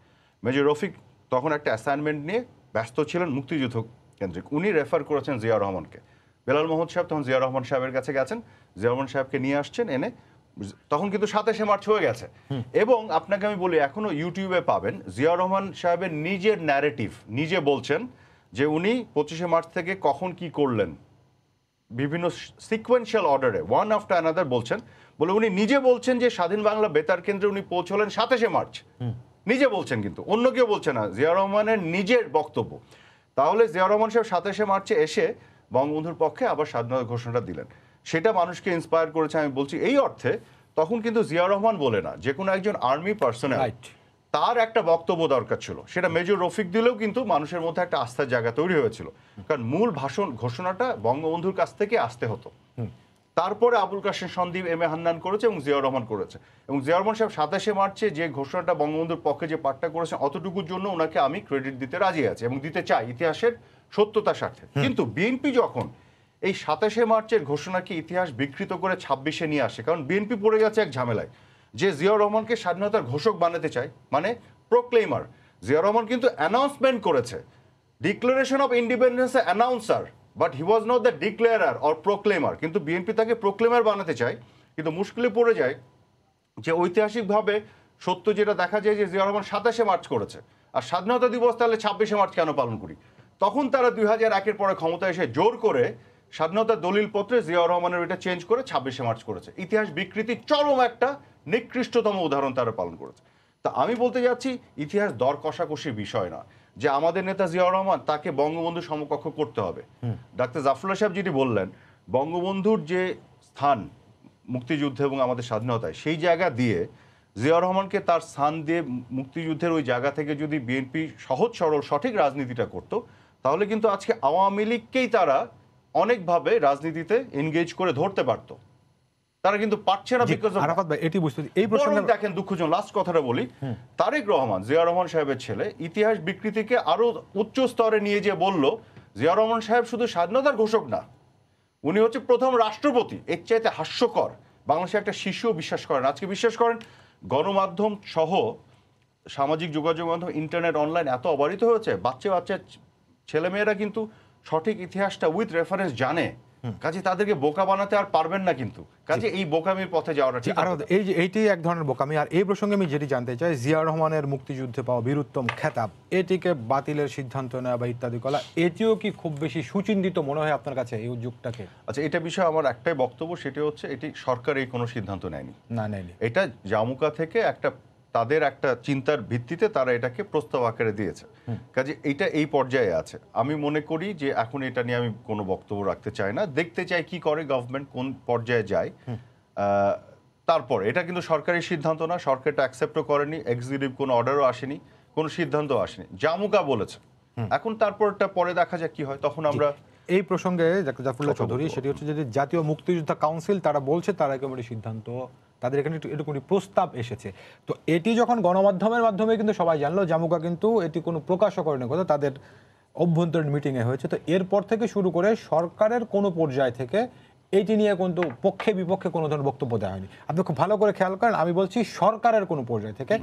মেজর রফিক তখন একটা অ্যাসাইনমেন্ট নিয়ে ব্যস্ত ছিলেন মুক্তিযুদ্ধ কেন্দ্রিক, উনি রেফার করেছেন জিয়াউর রহমানকে। বেলাল মোহাম্মদ সাহেব তখন জিয়াউর রহমান সাহেবের কাছে গেছেন, জিয়াউর রহমান সাহেবকে নিয়ে আসছেন, এনে তখন কিন্তু 27শে মার্চ হয়ে গেছে। এবং আপনাকে আমি বলি এখনো ইউটিউবে পাবেন জিয়াউর রহমান সাহেবের নিজের ন্যারেটিভ, নিজে বলছেন যে উনি 25শে মার্চ থেকে কখন কি করলেন, বিভিন্ন সিকোয়েন্সিয়াল অর্ডারে ওয়ান আফটার অ্যানাদার বলছেন। বলে উনি নিজে বলছেন যে স্বাধীন বাংলা বেতার কেন্দ্রে উনি পৌঁছলেন 27শে মার্চ, নিজে বলছেন, কিন্তু অন্য কেউ বলছে না, জিয়াউর রহমানের নিজের বক্তব্য। তাহলে জিয়াউর রহমান সাহেব 27শে মার্চে এসে বঙ্গবন্ধুর পক্ষে আবার স্বাধীনতা ঘোষণাটা দিলেন, সেটা মানুষকে ইন্সপায়ার করেছে। আমি বলছি এই অর্থে তখন কিন্তু জিয়াউর রহমান বলে না, যে কোনো একজন আর্মি পার্সোনাল তার একটা বক্তব্য দরকার ছিল, সেটা মেজর রফিক দিলেও কিন্তু মানুষের মধ্যে একটা আস্থার জায়গা তৈরি হয়েছিল। কারণ মূল ভাষণ ঘোষণাটা বঙ্গবন্ধুর কাছ থেকে আসতে হতো। তারপরে আবুল কাশেম সন্দীপ, এম এ হান্নান করেছে এবং জিয়াউর রহমান করেছে। এবং জিয়াউর রহমান সাহেব 27শে মার্চে যে ঘোষণাটা বঙ্গবন্ধুর পক্ষে যে পাঠটা করেছেন, অতটুকুর জন্য ওনাকে আমি ক্রেডিট দিতে রাজি আছি এবং দিতে চাই ইতিহাসের সত্যতার স্বার্থে। কিন্তু বিএনপি যখন এই 27শে মার্চের ঘোষণাকে ইতিহাস বিকৃত করে 26শে নিয়ে আসে, কারণ বিএনপি পড়ে গেছে এক ঝামেলায়, যে জিয়াউর রহমানকে স্বাধীনতার ঘোষক বানাতে চায়, মানে প্রোক্লেমার। জিয়াউর রহমান কিন্তু অ্যানাউন্সমেন্ট করেছে, declaration of independence announcer, but he was not the declarer or proclaimer. কিন্তু বিএনপি তাকে প্রোক্লেমার বানাতে চায়, কিন্তু মুশকিলে পড়ে যায় যে ঐতিহাসিকভাবে সত্য যেটা দেখা যায় যে জিয়াউর রহমান 27শে মার্চ করেছে, আর স্বাধীনতা দিবস তাহলে 26শে মার্চ কেন পালন করি? তখন তারা 2001-এর পরে ক্ষমতায় এসে জোর করে স্বাধীনতার দলিলপত্রে জিয়াউর রহমানের এটা চেঞ্জ করে 26শে মার্চ করেছে। ইতিহাস বিকৃতি চরম একটা নিকৃষ্টতম উদাহরণ তারা পালন করেছে। তা আমি বলতে যাচ্ছি ইতিহাস দর কষাকষির বিষয় না, যে আমাদের নেতা জিয়াউর রহমান তাকে বঙ্গবন্ধু সমকক্ষ করতে হবে। ডাক্তার জাফরুল্লাহ সাহেব যেটি বললেন, বঙ্গবন্ধুর যে স্থান মুক্তিযুদ্ধে এবং আমাদের স্বাধীনতায়, সেই জায়গা দিয়ে জিয়াউর রহমানকে তার স্থান দিয়ে মুক্তিযুদ্ধের ওই জায়গা থেকে যদি বিএনপি সহজ সরল সঠিক রাজনীতিটা করতো, তাহলে কিন্তু আজকে আওয়ামী লীগকেই তারা অনেকভাবে রাজনীতিতে এনগেজ করে ধরতে পারতো। তারা কিন্তু পারছে না। বিকজ আরাফাত ভাই এটি বুঝতে, এই প্রসঙ্গে দেখেন দুঃখজনক লাস্ট কথাটা বলি, তারেক রহমান জিয়া রহমান সাহেবের ছেলে ইতিহাস বিকৃতিকে আরো উচ্চ স্তরে নিয়ে যে বলল, জিয়া রহমান সাহেব শুধু স্বাধীনতার ঘোষক না, উনি হচ্ছে প্রথম রাষ্ট্রপতি। এর চাইতে হাস্যকর বাংলাদেশে একটা শিশুও বিশ্বাস করেন। আজকে বিশ্বাস করেন গণমাধ্যম সহ সামাজিক যোগাযোগ মাধ্যম, ইন্টারনেট, অনলাইন এত অবারিত হয়েছে, বাচ্চা ছেলেমেয়েরা কিন্তু সঠিক ইতিহাসটা উইথ রেফারেন্স জানে। কাজে তাদেরকে বোকা বানাতে আর পারবেন না, কিন্তু কাজে এই বোকামির পথে যাওয়াটা ঠিক। আর এই যে এইটাই এক ধরনের বোকামি। আর এই প্রসঙ্গে আমি যেটি জানতে চাই, জিয়া রহমানের মুক্তিযুদ্ধে পাওয়া বীরুত্তম খেতাব, এটিকে বাতিলের সিদ্ধান্ত নেওয়া বা ইত্যাদি করা, এটিও কি খুব বেশি সুচিন্তিত মনে হয় আপনার কাছে এই উদ্যোগটাকে? আচ্ছা, এটা বিষয়ে আমার একটাই বক্তব্য, সেটি হচ্ছে এটি সরকার এই কোনো সিদ্ধান্ত নেয়নি। এটা জামুকা থেকে তাদের একটা চিন্তার ভিত্তিতে তারা এটাকে প্রস্তাব আকারে দিয়েছে। কাজে এইটা এই পর্যায়ে আছে। আমি মনে করি যে এখন এটা নিয়ে আমি কোনো বক্তব্য রাখতে চাই না, দেখতে চাই কি করে গভর্নমেন্ট, কোন পর্যায়ে যায়। তারপর এটা কিন্তু সরকারি সিদ্ধান্ত না, সরকার এটা অ্যাকসেপ্টও করেনি, এক্সিকিউটিভ কোনো অর্ডারও আসেনি, কোনো সিদ্ধান্তও আসেনি, জামুকা বলেছে। এখন তারপরটা পরে দেখা যাক কি হয়, তখন আমরা এই প্রসঙ্গে জাফরুল্লাহ চৌধুরী, সেটি হচ্ছে যে জাতীয় মুক্তিযোদ্ধা কাউন্সিল তারা বলছে তারা একেবারে সিদ্ধান্ত, তাদের এখানে এটুকুনি প্রস্তাব এসেছে। তো এটি যখন গণমাধ্যমের মাধ্যমে কিন্তু সবাই জানলো, জামুকা কিন্তু এটি কোনো প্রকাশও করেনি, কথা তাদের অভ্যন্তরীণ মিটিংয়ে হয়েছে। তো এরপর থেকে শুরু করে সরকারের কোনো পর্যায় থেকে এইটি নিয়ে কিন্তু পক্ষে বিপক্ষে কোনো ধরনের বক্তব্য দেওয়া হয়নি। আপনি খুব ভালো করে খেয়াল করেন, আমি বলছি সরকারের কোনো পর্যায় থেকে।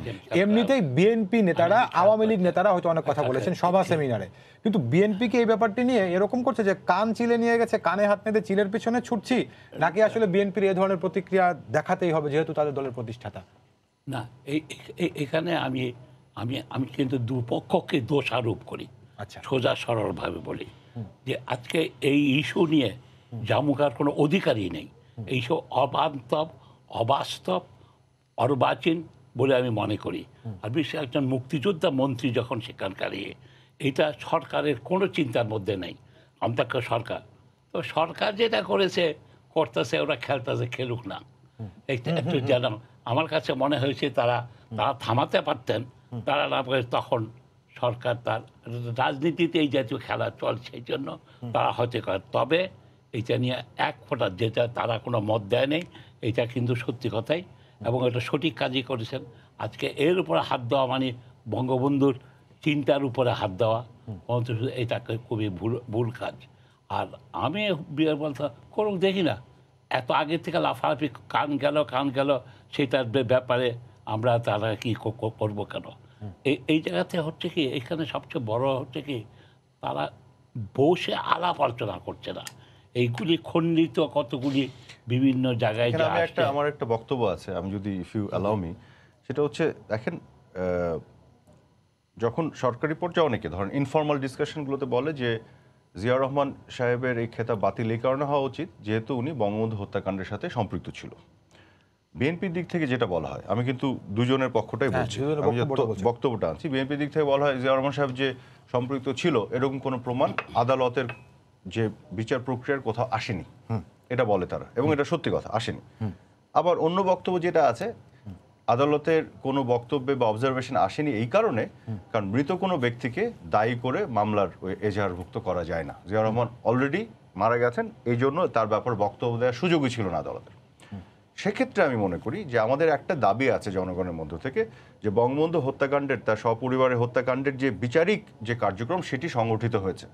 এমনিতেই বিএনপি নেতারা, আওয়ামী লীগ নেতারা হয়তো অনেক কথা বলেছেন সভা সেমিনারে, কিন্তু বিএনপিকে এই ব্যাপারটি নিয়ে এরকম করছে যে কান চিলে নিয়ে গেছে, কানে হাত নেড়ে চিলের পিছনে ছুটছি, নাকি আসলে বিএনপির এই ধরনের প্রতিক্রিয়া দেখাতেই হবে যেহেতু তাদের দলের প্রতিষ্ঠাতা? না, এখানে আমি আমি আমি কিন্তু দুপক্ষকে দোষারোপ করি, আচ্ছা, সোজা সরলভাবে বলি যে আজকে এই ইস্যু নিয়ে জামুকার কোনো অধিকারই নেই। এইসব অবান্তব, অবাস্তব, অর্বাচীন বলে আমি মনে করি। আর বিশেষ একজন মুক্তিযোদ্ধা মন্ত্রী যখন সেখানকার এটা সরকারের কোনো চিন্তার মধ্যে নেই। অন্তত সরকার তো সরকার যেটা করেছে করতেছে, ওরা খেলতেছে, খেলুক না। একটু যেন আমার কাছে মনে হয়েছে তারা থামাতে পারতেন, তারা না করে তখন সরকার তার রাজনীতিতে এই জাতীয় খেলা চলছে এই জন্য তারা হতে করে। তবে এটা নিয়ে এক ফোঁটা যেটা তারা কোনো মত দেয় নেই, এটা কিন্তু সত্যি কথাই, এবং এটা সঠিক কাজই করেছেন। আজকে এর উপরে হাত দেওয়া মানে বঙ্গবন্ধুর চিন্তার উপরে হাত দেওয়া, অন্তত এটা খুবই ভুল কাজ। আর আমি বলতে করুক, দেখি না, এত আগে থেকে লাফালাফি কান গেল সেটার ব্যাপারে আমরা তারা কি করবো কেন? এই জায়গাতে হচ্ছে কি, এখানে সবচেয়ে বড় হচ্ছে কি, তারা বসে আলাপ আলোচনা করছে না। এইগুলি খণ্ডিত কতগুলি বিভিন্ন জায়গায় আমার একটা বক্তব্য আছে, আমি যদি ইফ ইউ অ্যালাউ মি, সেটা হচ্ছে দেখেন, যখন সরকারি পর্যায়ে অনেকে ধরেন ইনফর্মাল ডিসকাশনগুলোতে বলে যে জিয়াউর রহমান সাহেবের এই খেতাব বাতিল এই কারণে হওয়া উচিত যেহেতু উনি বঙ্গবন্ধু হত্যাকাণ্ডের সাথে সম্পৃক্ত ছিল। বিএনপির দিক থেকে যেটা বলা হয়, আমি কিন্তু দুজনের পক্ষটাই বলছি, আমি বক্তব্যটা আনছি। বিএনপির দিক থেকে বলা হয় জিয়াউর রহমান সাহেব যে সম্পৃক্ত ছিল এরকম কোনো প্রমাণ আদালতের যে বিচার প্রক্রিয়ার কোথাও আসেনি, এটা বলে তারা, এবং এটা সত্যি কথা, আসেনি। আবার অন্য বক্তব্য যেটা আছে, আদালতের কোনো বক্তব্যে বা অবজারভেশন আসেনি এই কারণে, কারণ মৃত কোনো ব্যক্তিকে দায়ী করে মামলার এজাহারভুক্ত করা যায় না। জিয়াউর রহমান অলরেডি মারা গেছেন, এই জন্য তার ব্যাপারে বক্তব্য দেওয়ার সুযোগই ছিল না আদালতের। সেক্ষেত্রে আমি মনে করি যে আমাদের একটা দাবি আছে জনগণের মধ্য থেকে, যে বঙ্গবন্ধু হত্যাকাণ্ডের, তার সপরিবারের হত্যাকাণ্ডের যে বিচারিক যে কার্যক্রম সেটি সংগঠিত হয়েছে,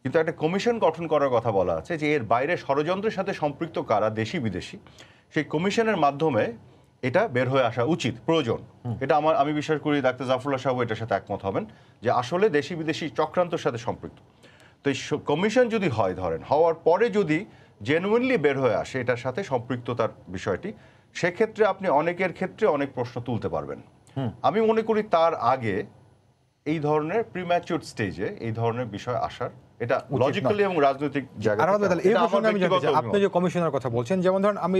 কিন্তু একটা কমিশন গঠন করার কথা বলা আছে যে এর বাইরে ষড়যন্ত্রের সাথে সম্পৃক্ত কারা দেশি বিদেশি, সেই কমিশনের মাধ্যমে এটা বের হয়ে আসা উচিত, প্রয়োজন। এটা আমি বিশ্বাস করি ডাক্তার জাফরুল্লাহ সাহেব এটার সাথে একমত হবেন যে আসলে দেশি বিদেশি চক্রান্তের সাথে সম্পৃক্ত। তো এই কমিশন যদি হয়, ধরেন হওয়ার পরে যদি জেনুইনলি বের হয়ে আসে এটার সাথে সম্পৃক্ততার বিষয়টি, সেক্ষেত্রে আপনি অনেকের ক্ষেত্রে অনেক প্রশ্ন তুলতে পারবেন। আমি মনে করি তার আগে এই ধরনের প্রিম্যাচিউর স্টেজে এই ধরনের বিষয় আসার, এটা লজিক্যালি এবং রাজনৈতিক জায়গা থেকে। আপনি যে কমিশনের কথা বলছেন, যেমন ধরুন আমি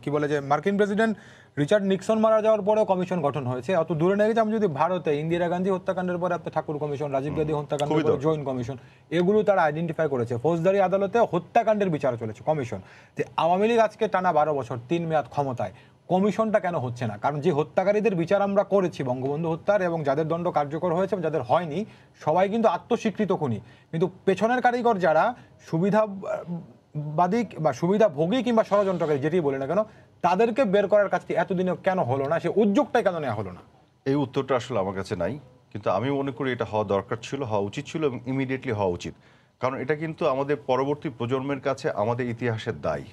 কি বলে যে মার্কিন প্রেসিডেন্ট রিচার্ড নিক্সন মারা যাওয়ার পরেও কমিশন গঠন হয়েছে। অত দূরে নিয়ে গেছে, আমি যদি ভারতে ইন্দিরা গান্ধী হত্যাকাণ্ডের পরে আপনার ঠাকুর কমিশন, রাজীব গান্ধী হত্যাকাণ্ডের পরে জয়েন্ট কমিশন, এগুলো তারা আইডেন্টিফাই করেছে। ফৌজদারি আদালতে হত্যাকাণ্ডের বিচার চলেছে কমিশন। যে আওয়ামী লীগ আজকে টানা 12 বছর 3 মেয়াদ ক্ষমতায়, কমিশনটা কেন হচ্ছে না? কারণ যে হত্যাকারীদের বিচার আমরা করেছি বঙ্গবন্ধু হত্যার, এবং যাদের দণ্ড কার্যকর হয়েছে এবং যাদের হয়নি, সবাই কিন্তু আত্মস্বীকৃত খুনি। কিন্তু পেছনের কারিগর যারা সুবিধাবাদী বা সুবিধাভোগী কিংবা ষড়যন্ত্রকারী যেটি বলে না কেন, তাদেরকে বের করার কাজটি এতদিনে কেন হলো না? সে উদ্যোগটাই কেন নেওয়া হলো না? এই উত্তরটা আসলে আমার কাছে নাই, কিন্তু আমি মনে করি এটা হওয়া দরকার ছিল, হওয়া উচিত ছিল, এবং ইমিডিয়েটলি হওয়া উচিত। কারণ এটা কিন্তু আমাদের পরবর্তী প্রজন্মের কাছে আমাদের ইতিহাসের দায়।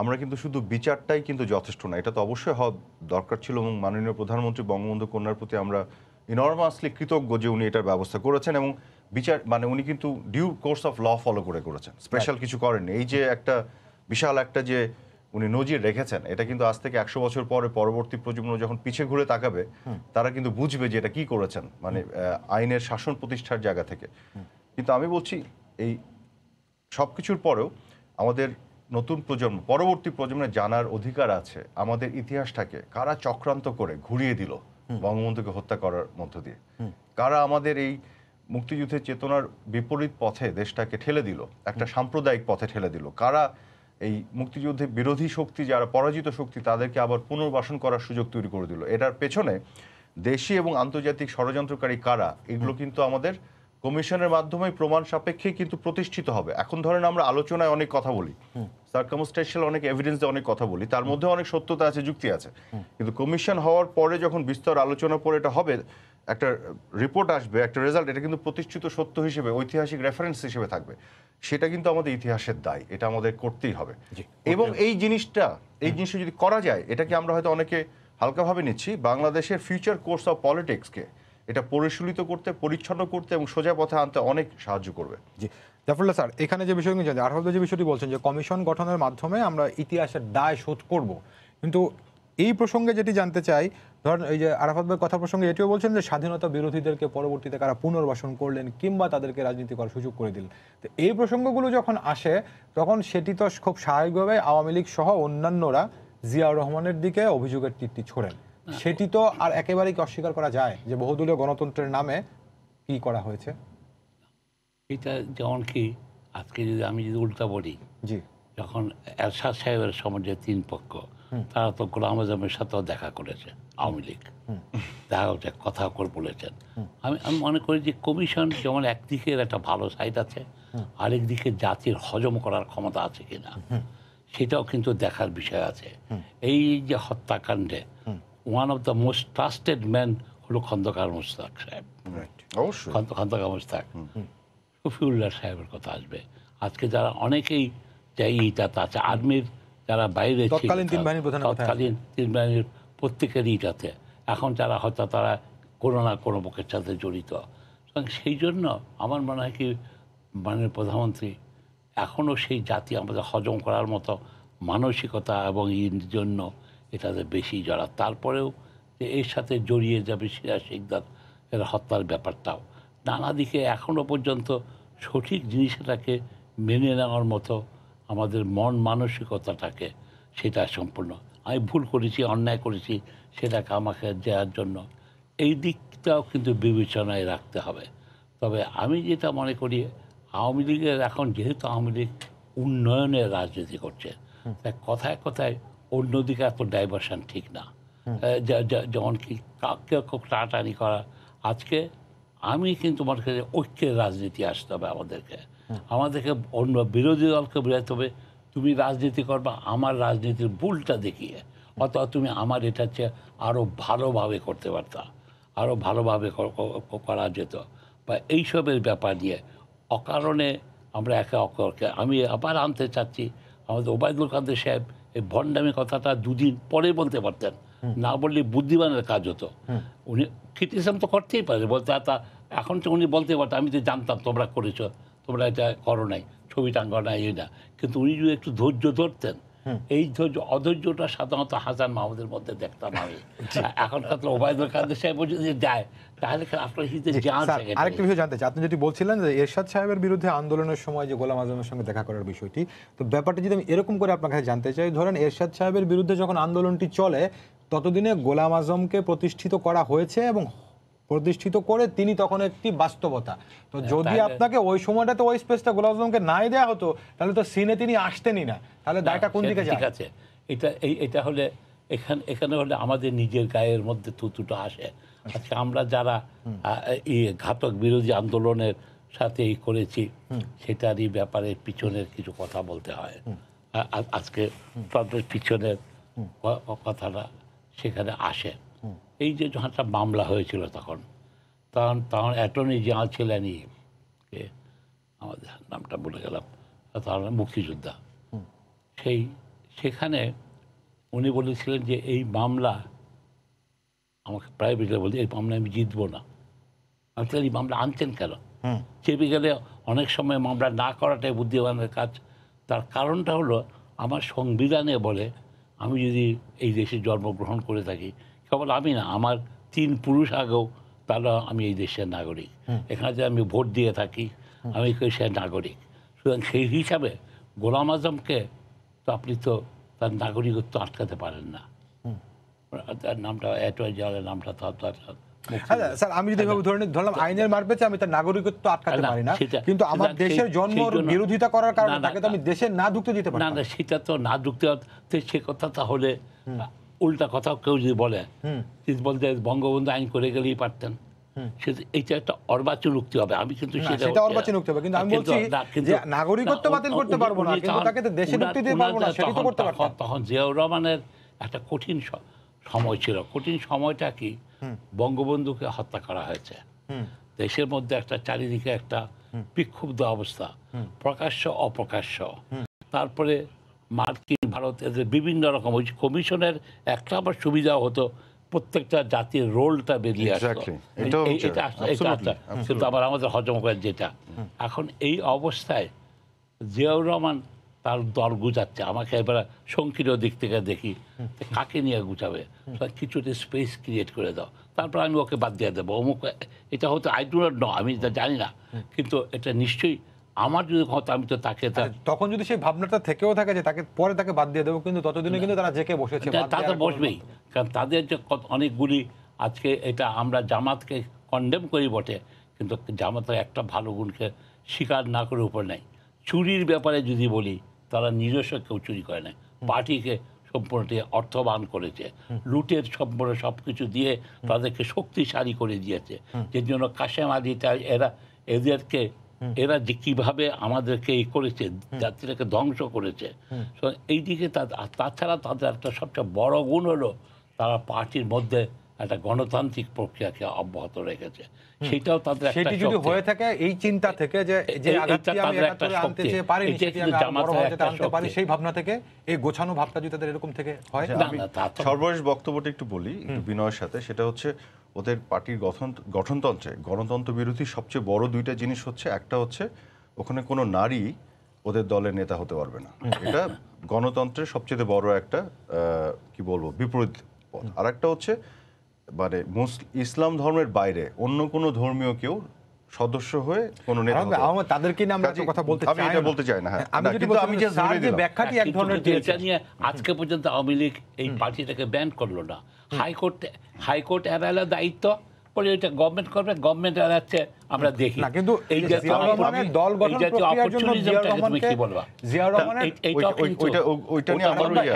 আমরা কিন্তু শুধু বিচারটাই কিন্তু যথেষ্ট না, এটা তো অবশ্যই হওয়া দরকার ছিল। এবং মাননীয় প্রধানমন্ত্রী বঙ্গবন্ধু কন্যার প্রতি আমরা ইনর্মাসলি কৃতজ্ঞ যে উনি এটার ব্যবস্থা করেছেন, এবং বিচার মানে উনি কিন্তু due course of law follow করেছেন, স্পেশাল কিছু করেননি। এই যে একটা বিশাল একটা যে উনি নজির রেখেছেন, এটা কিন্তু আজ থেকে 100 বছর পরে পরবর্তী প্রজন্ম যখন পিছিয়ে ঘুরে তাকাবে, তারা কিন্তু বুঝবে যে এটা কি করেছেন, মানে আইনের শাসন প্রতিষ্ঠার জায়গা থেকে। কিন্তু আমি বলছি এই সব কিছুর পরেও আমাদের নতুন প্রজন্ম, পরবর্তী প্রজন্মের জানার অধিকার আছে আমাদের ইতিহাসটাকে কারা চক্রান্ত করে ঘুরিয়ে দিল বঙ্গবন্ধুকে হত্যা করার মধ্য দিয়ে, কারা আমাদের এই মুক্তিযুদ্ধের চেতনার বিপরীত পথে দেশটাকে ঠেলে দিল, একটা সাম্প্রদায়িক পথে ঠেলে দিল, কারা এই মুক্তিযুদ্ধের বিরোধী শক্তি, যারা পরাজিত শক্তি, তাদেরকে আবার পুনর্বাসন করার সুযোগ তৈরি করে দিল। এটার পেছনে দেশি এবং আন্তর্জাতিক ষড়যন্ত্রকারী কারা, এগুলো কিন্তু আমাদের কমিশনের মাধ্যমে প্রমাণ সাপেক্ষে কিন্তু প্রতিষ্ঠিত হবে। এখন ধরেন আমরা আলোচনায় অনেক কথা বলি, সার্কামস্টেন্সিয়াল অনেক এভিডেন্স দিয়ে অনেক কথা বলি, তার মধ্যে অনেক সত্যতা আছে, যুক্তি আছে, কিন্তু কমিশন হওয়ার পরে যখন বিস্তর আলোচনা পরে এটা হবে, একটা রিপোর্ট আসবে, একটা রেজাল্ট, এটা কিন্তু প্রতিষ্ঠিত সত্য হিসেবে, ঐতিহাসিক রেফারেন্স হিসেবে থাকবে। সেটা কিন্তু আমাদের ইতিহাসের দায়, এটা আমাদের করতেই হবে। এবং এই জিনিসটা যদি করা যায়, এটাকে আমরা হয়তো অনেকে হালকাভাবে নিচ্ছি, বাংলাদেশের ফিউচার কোর্স অফ পলিটিক্সকে এটা পরিশীলিত করতে, পরিচ্ছন্ন করতে এবং সোজা পথে আনতে অনেক সাহায্য করবে। জি, জাফরুল্লাহ স্যার, এখানে যে বিষয়গুলো জানি, আরহাদ যে বিষয়টি বলছেন যে কমিশন গঠনের মাধ্যমে আমরা ইতিহাসের দায় শোধ করব, কিন্তু এই প্রসঙ্গে যেটি জানতে চাই, ধরেন এই যে আরাফাত ভাই কথা প্রসঙ্গে এটিও বলছেন যে স্বাধীনতা বিরোধীদেরকে পরবর্তীতে কারা পুনর্বাসন করলেন কিংবা তাদেরকে রাজনীতি করার সুযোগ করে দিলেন, তো এই প্রসঙ্গগুলো যখন আসে তখন সেটি তো খুব স্বাভাবিকভাবে আওয়ামী লীগ সহ অন্যান্যরা জিয়াউর রহমানের দিকে অভিযোগের তীরটি ছোড়েন। সেটি তো আর একেবারেই কি অস্বীকার করা যায় যে বহুদলীয় গণতন্ত্রের নামে কি করা হয়েছে? এটা যেমন কি আজকে যদি আমি যদি উল্টা বলি, জি, যখন এরশাদ সাহেবের সময় যে তিন পক্ষ, তারা তো গোলাম আজমের সাথেও দেখা করেছে, আওয়ামী লীগ দেখা হচ্ছে, কথা করে বলেছেন। আমি মনে করি যে কমিশন যেমন একদিকে একটা ভালো সাইড আছে, আরেক দিকে জাতির হজম করার ক্ষমতা আছে কিনা সেটাও কিন্তু দেখার বিষয় আছে। এই যে হত্যাকাণ্ডে one of the most trusted man হলো খন্দকার মোশতাক সাহেব, অবশ্যই খন্দকার মোশতাক। শফিউল্লাহ সাহেবের কথা আসবে, আজকে যারা অনেকেই ইটাতে আছে, আর্মির যারা বাইরে তৎকালীন তিন বাহিনীর প্রত্যেকেরই ইটাতে, এখন যারা হয়তো তারা কোনো না কোনো পক্ষের সাথে জড়িত। সেই জন্য আমার মনে হয় কি মাননীয় প্রধানমন্ত্রী এখনও সেই জাতি আমাদের হজম করার মতো মানসিকতা এবং এর জন্য এটাতে বেশি জড়া। তারপরেও যে এর সাথে জড়িয়ে যাবে সিরাজ শিকদার এর হত্যার ব্যাপারটাও নানা দিকে এখনও পর্যন্ত সঠিক জিনিসটাকে মেনে নেওয়ার মতো আমাদের মন মানসিকতাটাকে, সেটা সম্পূর্ণ আমি ভুল করেছি, অন্যায় করেছি, সেটাকে আমাকে দেওয়ার জন্য এই দিকটাও কিন্তু বিবেচনায় রাখতে হবে। তবে আমি যেটা মনে করি, আওয়ামী লীগের এখন যেহেতু আওয়ামী লীগ উন্নয়নের রাজনীতি করছে, তাই কথায় কথায় অন্যদিকে এত ডাইভার্সন ঠিক না। যেমন কি কাউকে খুব টানাটানি করা, আজকে আমি কিন্তু মনে করি ঐক্যের রাজনীতি আসতে হবে আমাদেরকে অন্য বিরোধী দলকে বোঝাতে হবে তুমি রাজনীতি করবা আমার রাজনীতির ভুলটা দেখিয়ে, অথবা তুমি আমার এটা চেয়ে আরও ভালোভাবে করতে পারতা, আরও ভালোভাবে করা যেত, বা এইসবের ব্যাপার নিয়ে অকারণে আমরা একে অপরকে, আমি আবার আনতে চাচ্ছি আমাদের ওবায়দুল কাদের সাহেব এই ভণ্ডামি কথাটা দুদিন পরে বলতে পারতেন, না বললে বুদ্ধিমানের কাজ হতো। উনি ক্রিটিসিজম তো করতেই পারে, বলতে তা এখন তো উনি বলতে পারতেন আমি তো জানতাম তোমরা করেছো, তোমরা এটা করো নাই, ছবি টাঙ্গা নাই, এই না, কিন্তু উনি যদি একটু ধৈর্য ধরতেন, এই ধৈর্য অধৈর্যটা সাধারণত হাসান মাহমুদের মধ্যে দেখতাম আমি। এখনকার তো ওবায়দুল কাদের সাহেব যদি যায় তাহলে আপনার হিতে আরেকটা বিষয় জানতে চাই, আপনি যেটি বলছিলেন যে এরশাদ সাহেবের বিরুদ্ধে আন্দোলনের সময় যে গোলাম আজমের সঙ্গে দেখা করার বিষয়টি, তো ব্যাপারটা যদি আমি এরকম করে আপনার কাছে জানতে চাই, ধরেন এরশাদ সাহেবের বিরুদ্ধে যখন আন্দোলনটি চলে ততদিনে গোলাম আজমকে প্রতিষ্ঠিত করা হয়েছে এবং প্রতিষ্ঠিত করে তিনি তখন একটি বাস্তবতা, তো যদি আপনাকে ওই সময়টাতে ওই স্পেসটা গোলাম আজমকে নাই দেওয়া হতো তাহলে তো সিনে তিনি আসতেনই না, তাহলে দায়টা কোন দিকে যায়? ঠিক আছে, এটা হলে এখানে হলে আমাদের নিজের গায়ের মধ্যে থুতুটা আসে। আজকে আমরা যারা এই ঘাতক বিরোধী আন্দোলনের সাথে করেছি সেটারই ব্যাপারে পিছনের কিছু কথা বলতে হয়। আজকে তাদের পিছনের কথাটা সেখানে আসে। এই যে যখন একটা মামলা হয়েছিল তখন অ্যাটর্নি জেনারেল ছিলেন আমাদের নামটা বলে গেলাম, তখন মুক্তিযোদ্ধা, সেখানে উনি বলেছিলেন যে এই মামলা আমাকে প্রাইভেটলি বলতে এই মামলা আমি জিতবো না। আমি তাহলে এই মামলা আনছেন কেন? চেপে গেলে অনেক সময় মামলা না করাটাই বুদ্ধিমানের কাজ। তার কারণটা হলো আমার সংবিধানে বলে আমি যদি এই দেশে জন্মগ্রহণ করে থাকি, কেবল আমি না, আমার 3 পুরুষ আগেও, তাহলে আমি এই দেশের নাগরিক। এখানে যে আমি ভোট দিয়ে থাকি আমি সে নাগরিক। সুতরাং সেই হিসাবে গোলাম আজমকে তো আপনি তো তার নাগরিকত্ব আটকাতে পারেন না। তার নামটা নামটা স্যার আমি যদি ধরলাম আইনের মারপেছে আমি তার নাগরিকত্ব আটকাতে পারি না, কিন্তু আমার দেশের জন্মের বিরোধিতা করার কারণে তাকে তো আমি দেশে না ঢুকতে দিতে পারি না। সেটা তো না ঢুকতে, সে কথা তাহলে উল্টা কথা কেউ যদি বলে বলতে বঙ্গবন্ধু আইন করে গেলেই পারতেন, এইটা একটা অর্বাচীন উক্তি হবে। আমি কিন্তু সেটা অর্বাচীন উক্তি হবে, কিন্তু আমি বলছি যে নাগরিকত্ব বাতিল করতে পারবো না, কিন্তু তাকে তো দেশে ঢুকতে দিতে পারবো না, সেটা তো করতে পারতাম। তখন জিয়াউর রহমানের একটা কঠিন সময় ছিল। কঠিন সময়টা কি, বঙ্গবন্ধুকে হত্যা করা হয়েছে, দেশের মধ্যে একটা চারিদিকে একটা বিক্ষুব্ধ অবস্থা, প্রকাশ্য অপ্রকাশ্য। তারপরে মার্কিন ভারত এদের বিভিন্ন রকম ওই কমিশনের একটা আবার সুবিধা হতো, প্রত্যেকটা জাতির রোলটা বেরিয়ে আসতো। Exactly. এটাও হচ্ছে, এটা absolutely, কিন্তু আবার আমাদের হজম করে যেটা এখন এই অবস্থায় জিয়াউর রহমান তার দল গুজাচ্ছে। আমাকে এবার সংকীর্ণ দিক থেকে দেখি কাকে নিয়ে গুছাবে, কিছুটা স্পেস ক্রিয়েট করে দাও, তারপর আমি ওকে বাদ দিয়ে দেবো অমুক। এটা হয়তো আই ডু নট নো, আমি এটা জানি না, কিন্তু এটা নিশ্চয়ই আমার যদি হতো আমি তো তাকে তখন যদি সেই ভাবনাটা থেকেও থাকে যে তাকে পরে তাকে বাদ দিয়ে দেবো, কিন্তু ততদিনে কিন্তু তারা জেকে বসেছে। তা তো বসবেই, কারণ তাদের যে অনেকগুলি আজকে এটা আমরা জামাতকে কন্ডেম করি বটে, কিন্তু জামাতের একটা ভালো গুণকে স্বীকার না করে উপর নাই। চুরির ব্যাপারে যদি বলি, তারা নিজস্ব কেউ চুরি করে না, পার্টিকে সম্পূর্ণটি অর্থবান করেছে, লুটের সম্পূর্ণ সব কিছু দিয়ে তাদেরকে শক্তিশালী করে দিয়েছে। যে জন্য কাশেম আলীটা এদেরকে এরা যে কীভাবে আমাদেরকে এই করেছে, জাতিটাকে ধ্বংস করেছে। এই দিকে তাছাড়া তাদের একটা সবচেয়ে বড় গুণ হলো তারা পার্টির মধ্যে একটা গণতান্ত্রিক প্রক্রিয়াকে অব্যাহত রেখেছে। সেটাও তাদের সেটি যদি হয়ে থাকে এই চিন্তা থেকে যে যে আঘাতটি আমি একাত্তরে আনতে চেয়ে পারিনি, সেটি আমি আরো বড় ভাবে আনতে পারি, সেই ভাবনা থেকে এই গোছানো ভাবটা যদি তাদের এরকম থেকে হয়। সর্বশেষ বক্তব্যটা একটু বলি একটু বিনয়ের সাথে, সেটা হচ্ছে ওদের পার্টির গঠনতন্ত্রে গণতন্ত্র বিরোধী সবচেয়ে বড় দুইটা জিনিস হচ্ছে, একটা হচ্ছে ওখানে কোনো নারী ওদের দলের নেতা হতে পারবে না, এটা গণতন্ত্রের সবচেয়ে বড় একটা কি বলবো বিপরীত পথ। আর একটা হচ্ছে মানে ইসলাম ধর্মের বাইরে অন্য কোনো ধর্মীয় কেউ সদস্য হয়ে কোনো নেতা হতে পারবে না। তাদেরকে নিয়ে আমরা কথা বলতে চাই, আমি এটা বলতে চাই না। হ্যাঁ, কিন্তু আমি যে ব্যাখ্যাটি এক ধরনের এটা নিয়ে আজকে পর্যন্ত আওয়ামী লীগ এই পার্টিটাকে ব্যান করলো না। হাইকোর্ট এড়ালে দায়িত্ব পরে এটা গভর্নমেন্ট করবে, গভর্নমেন্ট এড়াচ্ছে আমরা দেখি না। কিন্তু এই যে জিয়াউর রহমানের দল গঠন প্রক্রিয়ার জন্য জিয়াউর রহমানকে জিয়াউর রহমানের ওইটা নিয়ে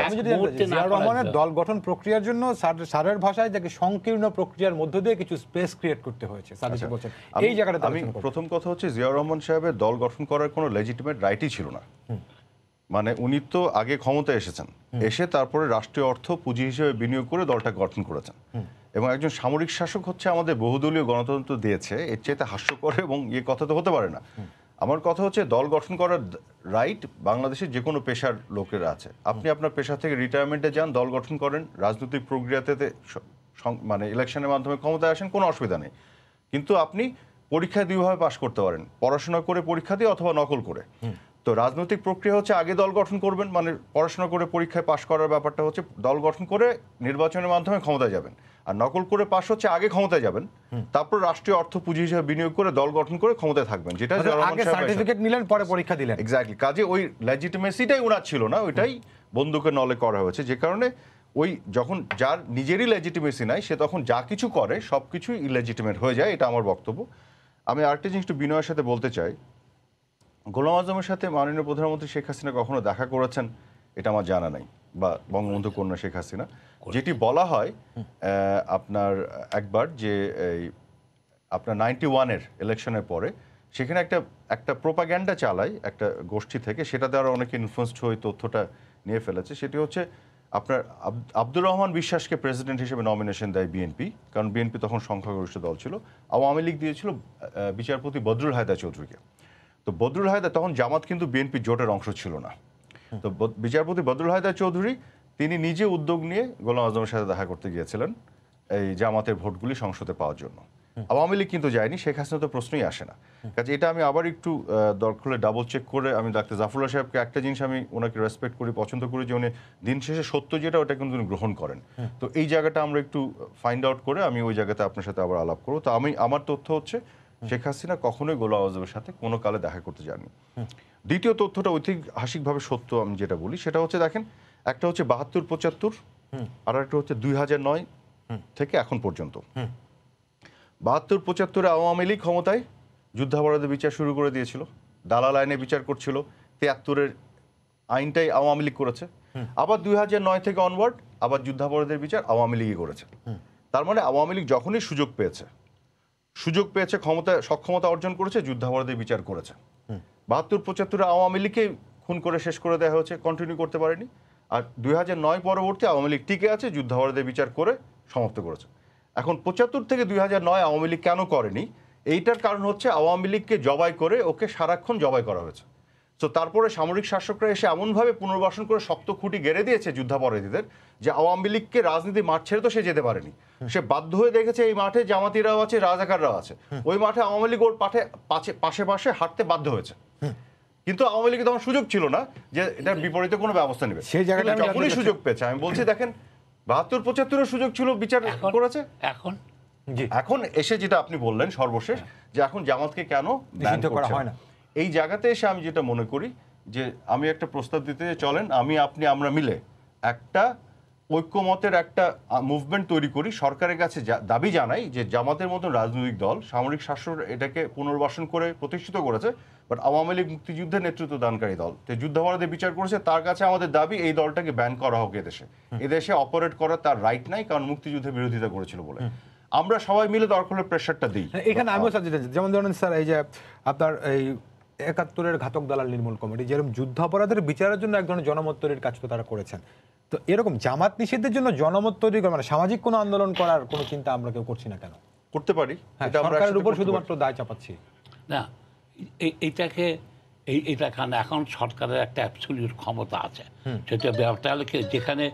আমি যদি জিয়াউর রহমানের দল গঠন প্রক্রিয়ার জন্য স্যারের ভাষায় যাকে সংকীর্ণ প্রক্রিয়ার মধ্য দিয়ে কিছু স্পেস ক্রিয়েট করতে হয়েছে, স্যার বলছেন এই জায়গাটা। আমি প্রথম কথা হচ্ছে জিয়াউর রহমান সাহেবের দল গঠন করার কোনো লেজিটিমেট রাইটই ছিল না। মানে উনি তো আগে ক্ষমতায় এসেছেন, এসে তারপরে রাষ্ট্রীয় অর্থ পুঁজি হিসেবে বিনিয়োগ করে দলটা গঠন করেছেন, এবং একজন সামরিক শাসক হচ্ছে আমাদের বহুদলীয় গণতন্ত্র দিয়েছে, এর চাইতে হাস্যকর এবং ইয়ে কথা তো হতে পারে না। আমার কথা হচ্ছে দল গঠন করার রাইট বাংলাদেশের যে কোনো পেশার লোকেরা আছে। আপনি আপনার পেশা থেকে রিটায়ারমেন্টে যান, দল গঠন করেন, রাজনৈতিক প্রক্রিয়াতে মানে ইলেকশনের মাধ্যমে ক্ষমতায় আসেন, কোনো অসুবিধা নেই। কিন্তু আপনি পরীক্ষায় দুইভাবে পাশ করতে পারেন, পড়াশোনা করে পরীক্ষা দিয়ে অথবা নকল করে। তো রাজনৈতিক প্রক্রিয়া হচ্ছে আগে দল গঠন করবেন, মানে পড়াশোনা করে পরীক্ষায় পাশ করার ব্যাপারটা হচ্ছে দল গঠন করে নির্বাচনের মাধ্যমে ক্ষমতায় যাবেন। আর নকল করে পাশ হচ্ছে আগে ক্ষমতায় যাবেন, তারপর রাষ্ট্রীয় অর্থ পুঁজি হিসেবে বিনিয়োগ করে দল গঠন করে ক্ষমতায় থাকবেন, যেটা আগে সার্টিফিকেট নিলেন পরে পরীক্ষা দিলেন। এক্স্যাক্টলি, কাজে ওই লেজিটিমেসিটাই ওনার ছিল না, ওইটাই বন্দুকের নলে করা হয়েছে। যে কারণে ওই যখন যার নিজেরই লেজিটিমেসি নাই, সে তখন যা কিছু করে সব কিছুই ইলেজিটিমেট হয়ে যায়, এটা আমার বক্তব্য। আমি আরেকটা জিনিস একটু বিনয়ের সাথে বলতে চাই, গোলাম আজমের সাথে মাননীয় প্রধানমন্ত্রী শেখ হাসিনা কখনো দেখা করেছেন এটা আমার জানা নাই, বা বঙ্গবন্ধু কন্যা শেখ হাসিনা। যেটি বলা হয় আপনার একবার যে আপনার 91-এর ইলেকশনের পরে সেখানে একটা প্রোপাগ্যান্ডা চালায় একটা গোষ্ঠী থেকে, সেটা দ্বারা অনেকে ইনফ্লুয়েন্সড হয়ে তথ্যটা নিয়ে ফেলেছে। সেটি হচ্ছে আপনার আব্দুর রহমান বিশ্বাসকে প্রেসিডেন্ট হিসেবে নমিনেশন দেয় বিএনপি, কারণ বিএনপি তখন সংখ্যাগরিষ্ঠ দল ছিল। আওয়ামী লীগ দিয়েছিল বিচারপতি বদরুল হায়দার চৌধুরীকে। তো বদরুল হায়দার তখন জামাত কিন্তু বিএনপি জোটের অংশ ছিল না। তো বিচারপতি বদরুল হায়দার চৌধুরী তিনি নিজে উদ্যোগ নিয়ে গোলাম আজমের সাথে দেখা করতে গিয়েছিলেন এই জামাতের ভোটগুলি সংসদে পাওয়ার জন্য। আওয়ামী লীগ কিন্তু যায়নি, শেখ হাসিনা তো প্রশ্নই আসে না। কাজে এটা আমি আবার একটু দরকার হলে ডাবল চেক করে, আমি ডাক্তার জাফরুল্লাহ সাহেবকে একটা জিনিস আমি ওনাকে রেসপেক্ট করি, পছন্দ করি, যে উনি দিন শেষে সত্য যেটা ওটা কিন্তু উনি গ্রহণ করেন। তো এই জায়গাটা আমরা একটু ফাইন্ড আউট করে আমি ওই জায়গাতে আপনার সাথে আবার আলাপ করবো। তো আমার তথ্য হচ্ছে শেখ হাসিনা কখনোই গোলাম আজমের সাথে কোনো কালে দেখা করতে যাননি। দ্বিতীয় তথ্যটা ঐতিহাসিকভাবে সত্য, আমি যেটা বলি সেটা হচ্ছে, দেখেন একটা হচ্ছে 72-75, আর একটা হচ্ছে 2009 থেকে এখন পর্যন্ত। 72-75-এ আওয়ামী লীগ ক্ষমতায় যুদ্ধাপরাধের বিচার শুরু করে দিয়েছিল, দালাল আইনে বিচার করছিল, 73-এর আইনটাই আওয়ামী লীগ করেছে। আবার 2009 থেকে অনওয়ার্ড আবার যুদ্ধাপরাধের বিচার আওয়ামী লীগই করেছে। তার মানে আওয়ামী লীগ যখনই সুযোগ পেয়েছে সক্ষমতা অর্জন করেছে, যুদ্ধাপরাধের বিচার করেছে। 72-75-এ আওয়ামী লীগকে খুন করে শেষ করে দেওয়া হয়েছে, কন্টিনিউ করতে পারেনি। আর 2009 পরবর্তী আওয়ামী লীগ টিকে আছে, যুদ্ধাপরাধের বিচার করে সমাপ্ত করেছে। এখন 75 থেকে 2009 আওয়ামী লীগ কেন করেনি, এইটার কারণ হচ্ছে আওয়ামী লীগকে জবাই করে ওকে সারাক্ষণ জবাই করা হয়েছে। তো তারপরে সামরিক শাসকরা এসে এমনভাবে পুনর্বাসন করে শক্ত খুঁটি গেড়ে দিয়েছে যুদ্ধাপরাধীদের যে আওয়ামী লীগকে রাজনীতি মাঠ ছেড়ে তো সে যেতে পারেনি। সে বাধ্য হয়ে দেখেছে এই মাঠে জামাতিরাও আছে, রাজাকাররাও আছে, ওই মাঠে আওয়ামী লীগ ওর পাশে পাশে হাঁটতে বাধ্য হয়েছে। কিন্তু আওয়ামী লীগের তখন সুযোগ ছিল না যে এটার বিপরীতে কোনো ব্যবস্থা নেবে। সেই জায়গাটা আমি যখনই জানতে সুযোগ পেয়েছে, আমি বলছি দেখেন 72-75 সুযোগ ছিল, বিচার করেছে। এখন এসে যেটা আপনি বললেন সর্বশেষ যে এখন জামাতকে কেন নিষিদ্ধ করা হয় না, এই জায়গাতে এসে আমি যেটা মনে করি যে আমি একটা প্রস্তাব দিতে চলেন আপনি আমরা মিলে একটা ঐক্যমতের একটা মুভমেন্ট তৈরি করি, সরকারের কাছে দাবি জানাই যে জামাতের মতন রাজনৈতিক দল সামরিক শাসন এটাকে পুনর্বাসন করে প্রতিষ্ঠিত করেছে, বাট আওয়ামী লীগ মুক্তিযুদ্ধের নেতৃত্ব দানকারী দল, তো যুদ্ধাপরাধে বিচার করেছে, তার কাছে আমাদের দাবি এই দলটাকে ব্যান করা হোক এদেশে অপারেট করার তার রাইট নাই, কারণ মুক্তিযুদ্ধের বিরোধিতা করেছিল বলে। আমরা সবাই মিলে দরকার হলে প্রেশারটা দিই। এখানে আমিও যেমন ধরেন স্যার, এই যে আপনার এই 71-এর ঘাতক দালাল নির্মূল কমিটি যেরকম যুদ্ধাপরাধের বিচারের জন্য এক ধরনের জনমত তৈরির কাজ তো তারা করেছেন, তো এরকম জামাত নিষিদ্ধের জন্য জনমত তৈরি করা মানে সামাজিক কোনো আন্দোলন করার কোনো চিন্তা আমরা কেউ করছি না কেন? করতে পারি, এটা আমরা সরকারের উপর শুধুমাত্র দায় চাপাচ্ছি না। এইটাকে এখন সরকারের একটা অ্যাবসলিউট ক্ষমতা আছে, সেটা ব্যাপারটা যেখানে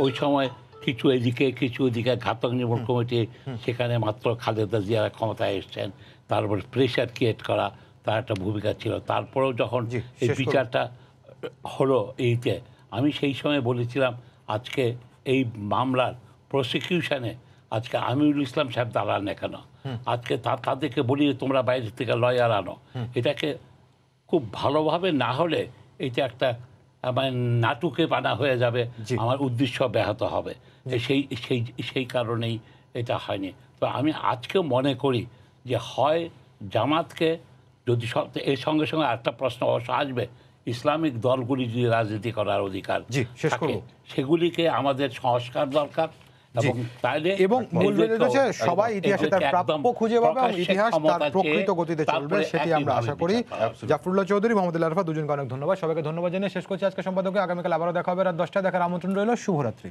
ওই সময় কিছু এদিকে কিছু ওদিকে ঘাতক নির্মূল কমিটি, সেখানে মাত্র খালেদা জিয়ার ক্ষমতায় এসছেন, তারপর প্রেশার ক্রিয়েট করা তার একটা ভূমিকা ছিল। তারপরেও যখন এই বিচারটা হলো এইতে, আমি সেই সময় বলেছিলাম আজকে এই মামলার প্রসিকিউশনে আজকে আমিরুল ইসলাম সাহেব দাঁড়ান না কেন, আজকে তাদেরকে বলি তোমরা বাইরে থেকে লয়ার আনো। এটাকে খুব ভালোভাবে না হলে এটা একটা মানে নাটুকে বানা হয়ে যাবে, আমার উদ্দেশ্য ব্যাহত হবে। সেই কারণেই এটা হয়নি। তো আমি আজকেও মনে করি যে হয় জামাতকে যদি এর সঙ্গে সঙ্গে একটা প্রশ্ন অবশ্য আসবে, ইসলামিক দলগুলি যদি রাজনীতি করার অধিকার থাকে সেগুলিকে আমাদের সংস্কার দরকার, এবং তাইলে এবং সবাই ইতিহাসে তার প্রাপ্য খুঁজে পাবে এবং ইতিহাস তার প্রকৃত গতিতে চলবে, সেটি আমরা আশা করি। জাফরুল্লাহ চৌধুরী, মোহাম্মদুল আরফাত, দুজনকে অনেক ধন্যবাদ। সবাইকে ধন্যবাদ জানিয়ে শেষ করছি আজকে সম্পাদকে। আগামীকাল আবারও দেখা হবে রাত 10টায়। দেখার আমন্ত্রণ রইল। শুভরাত্রি।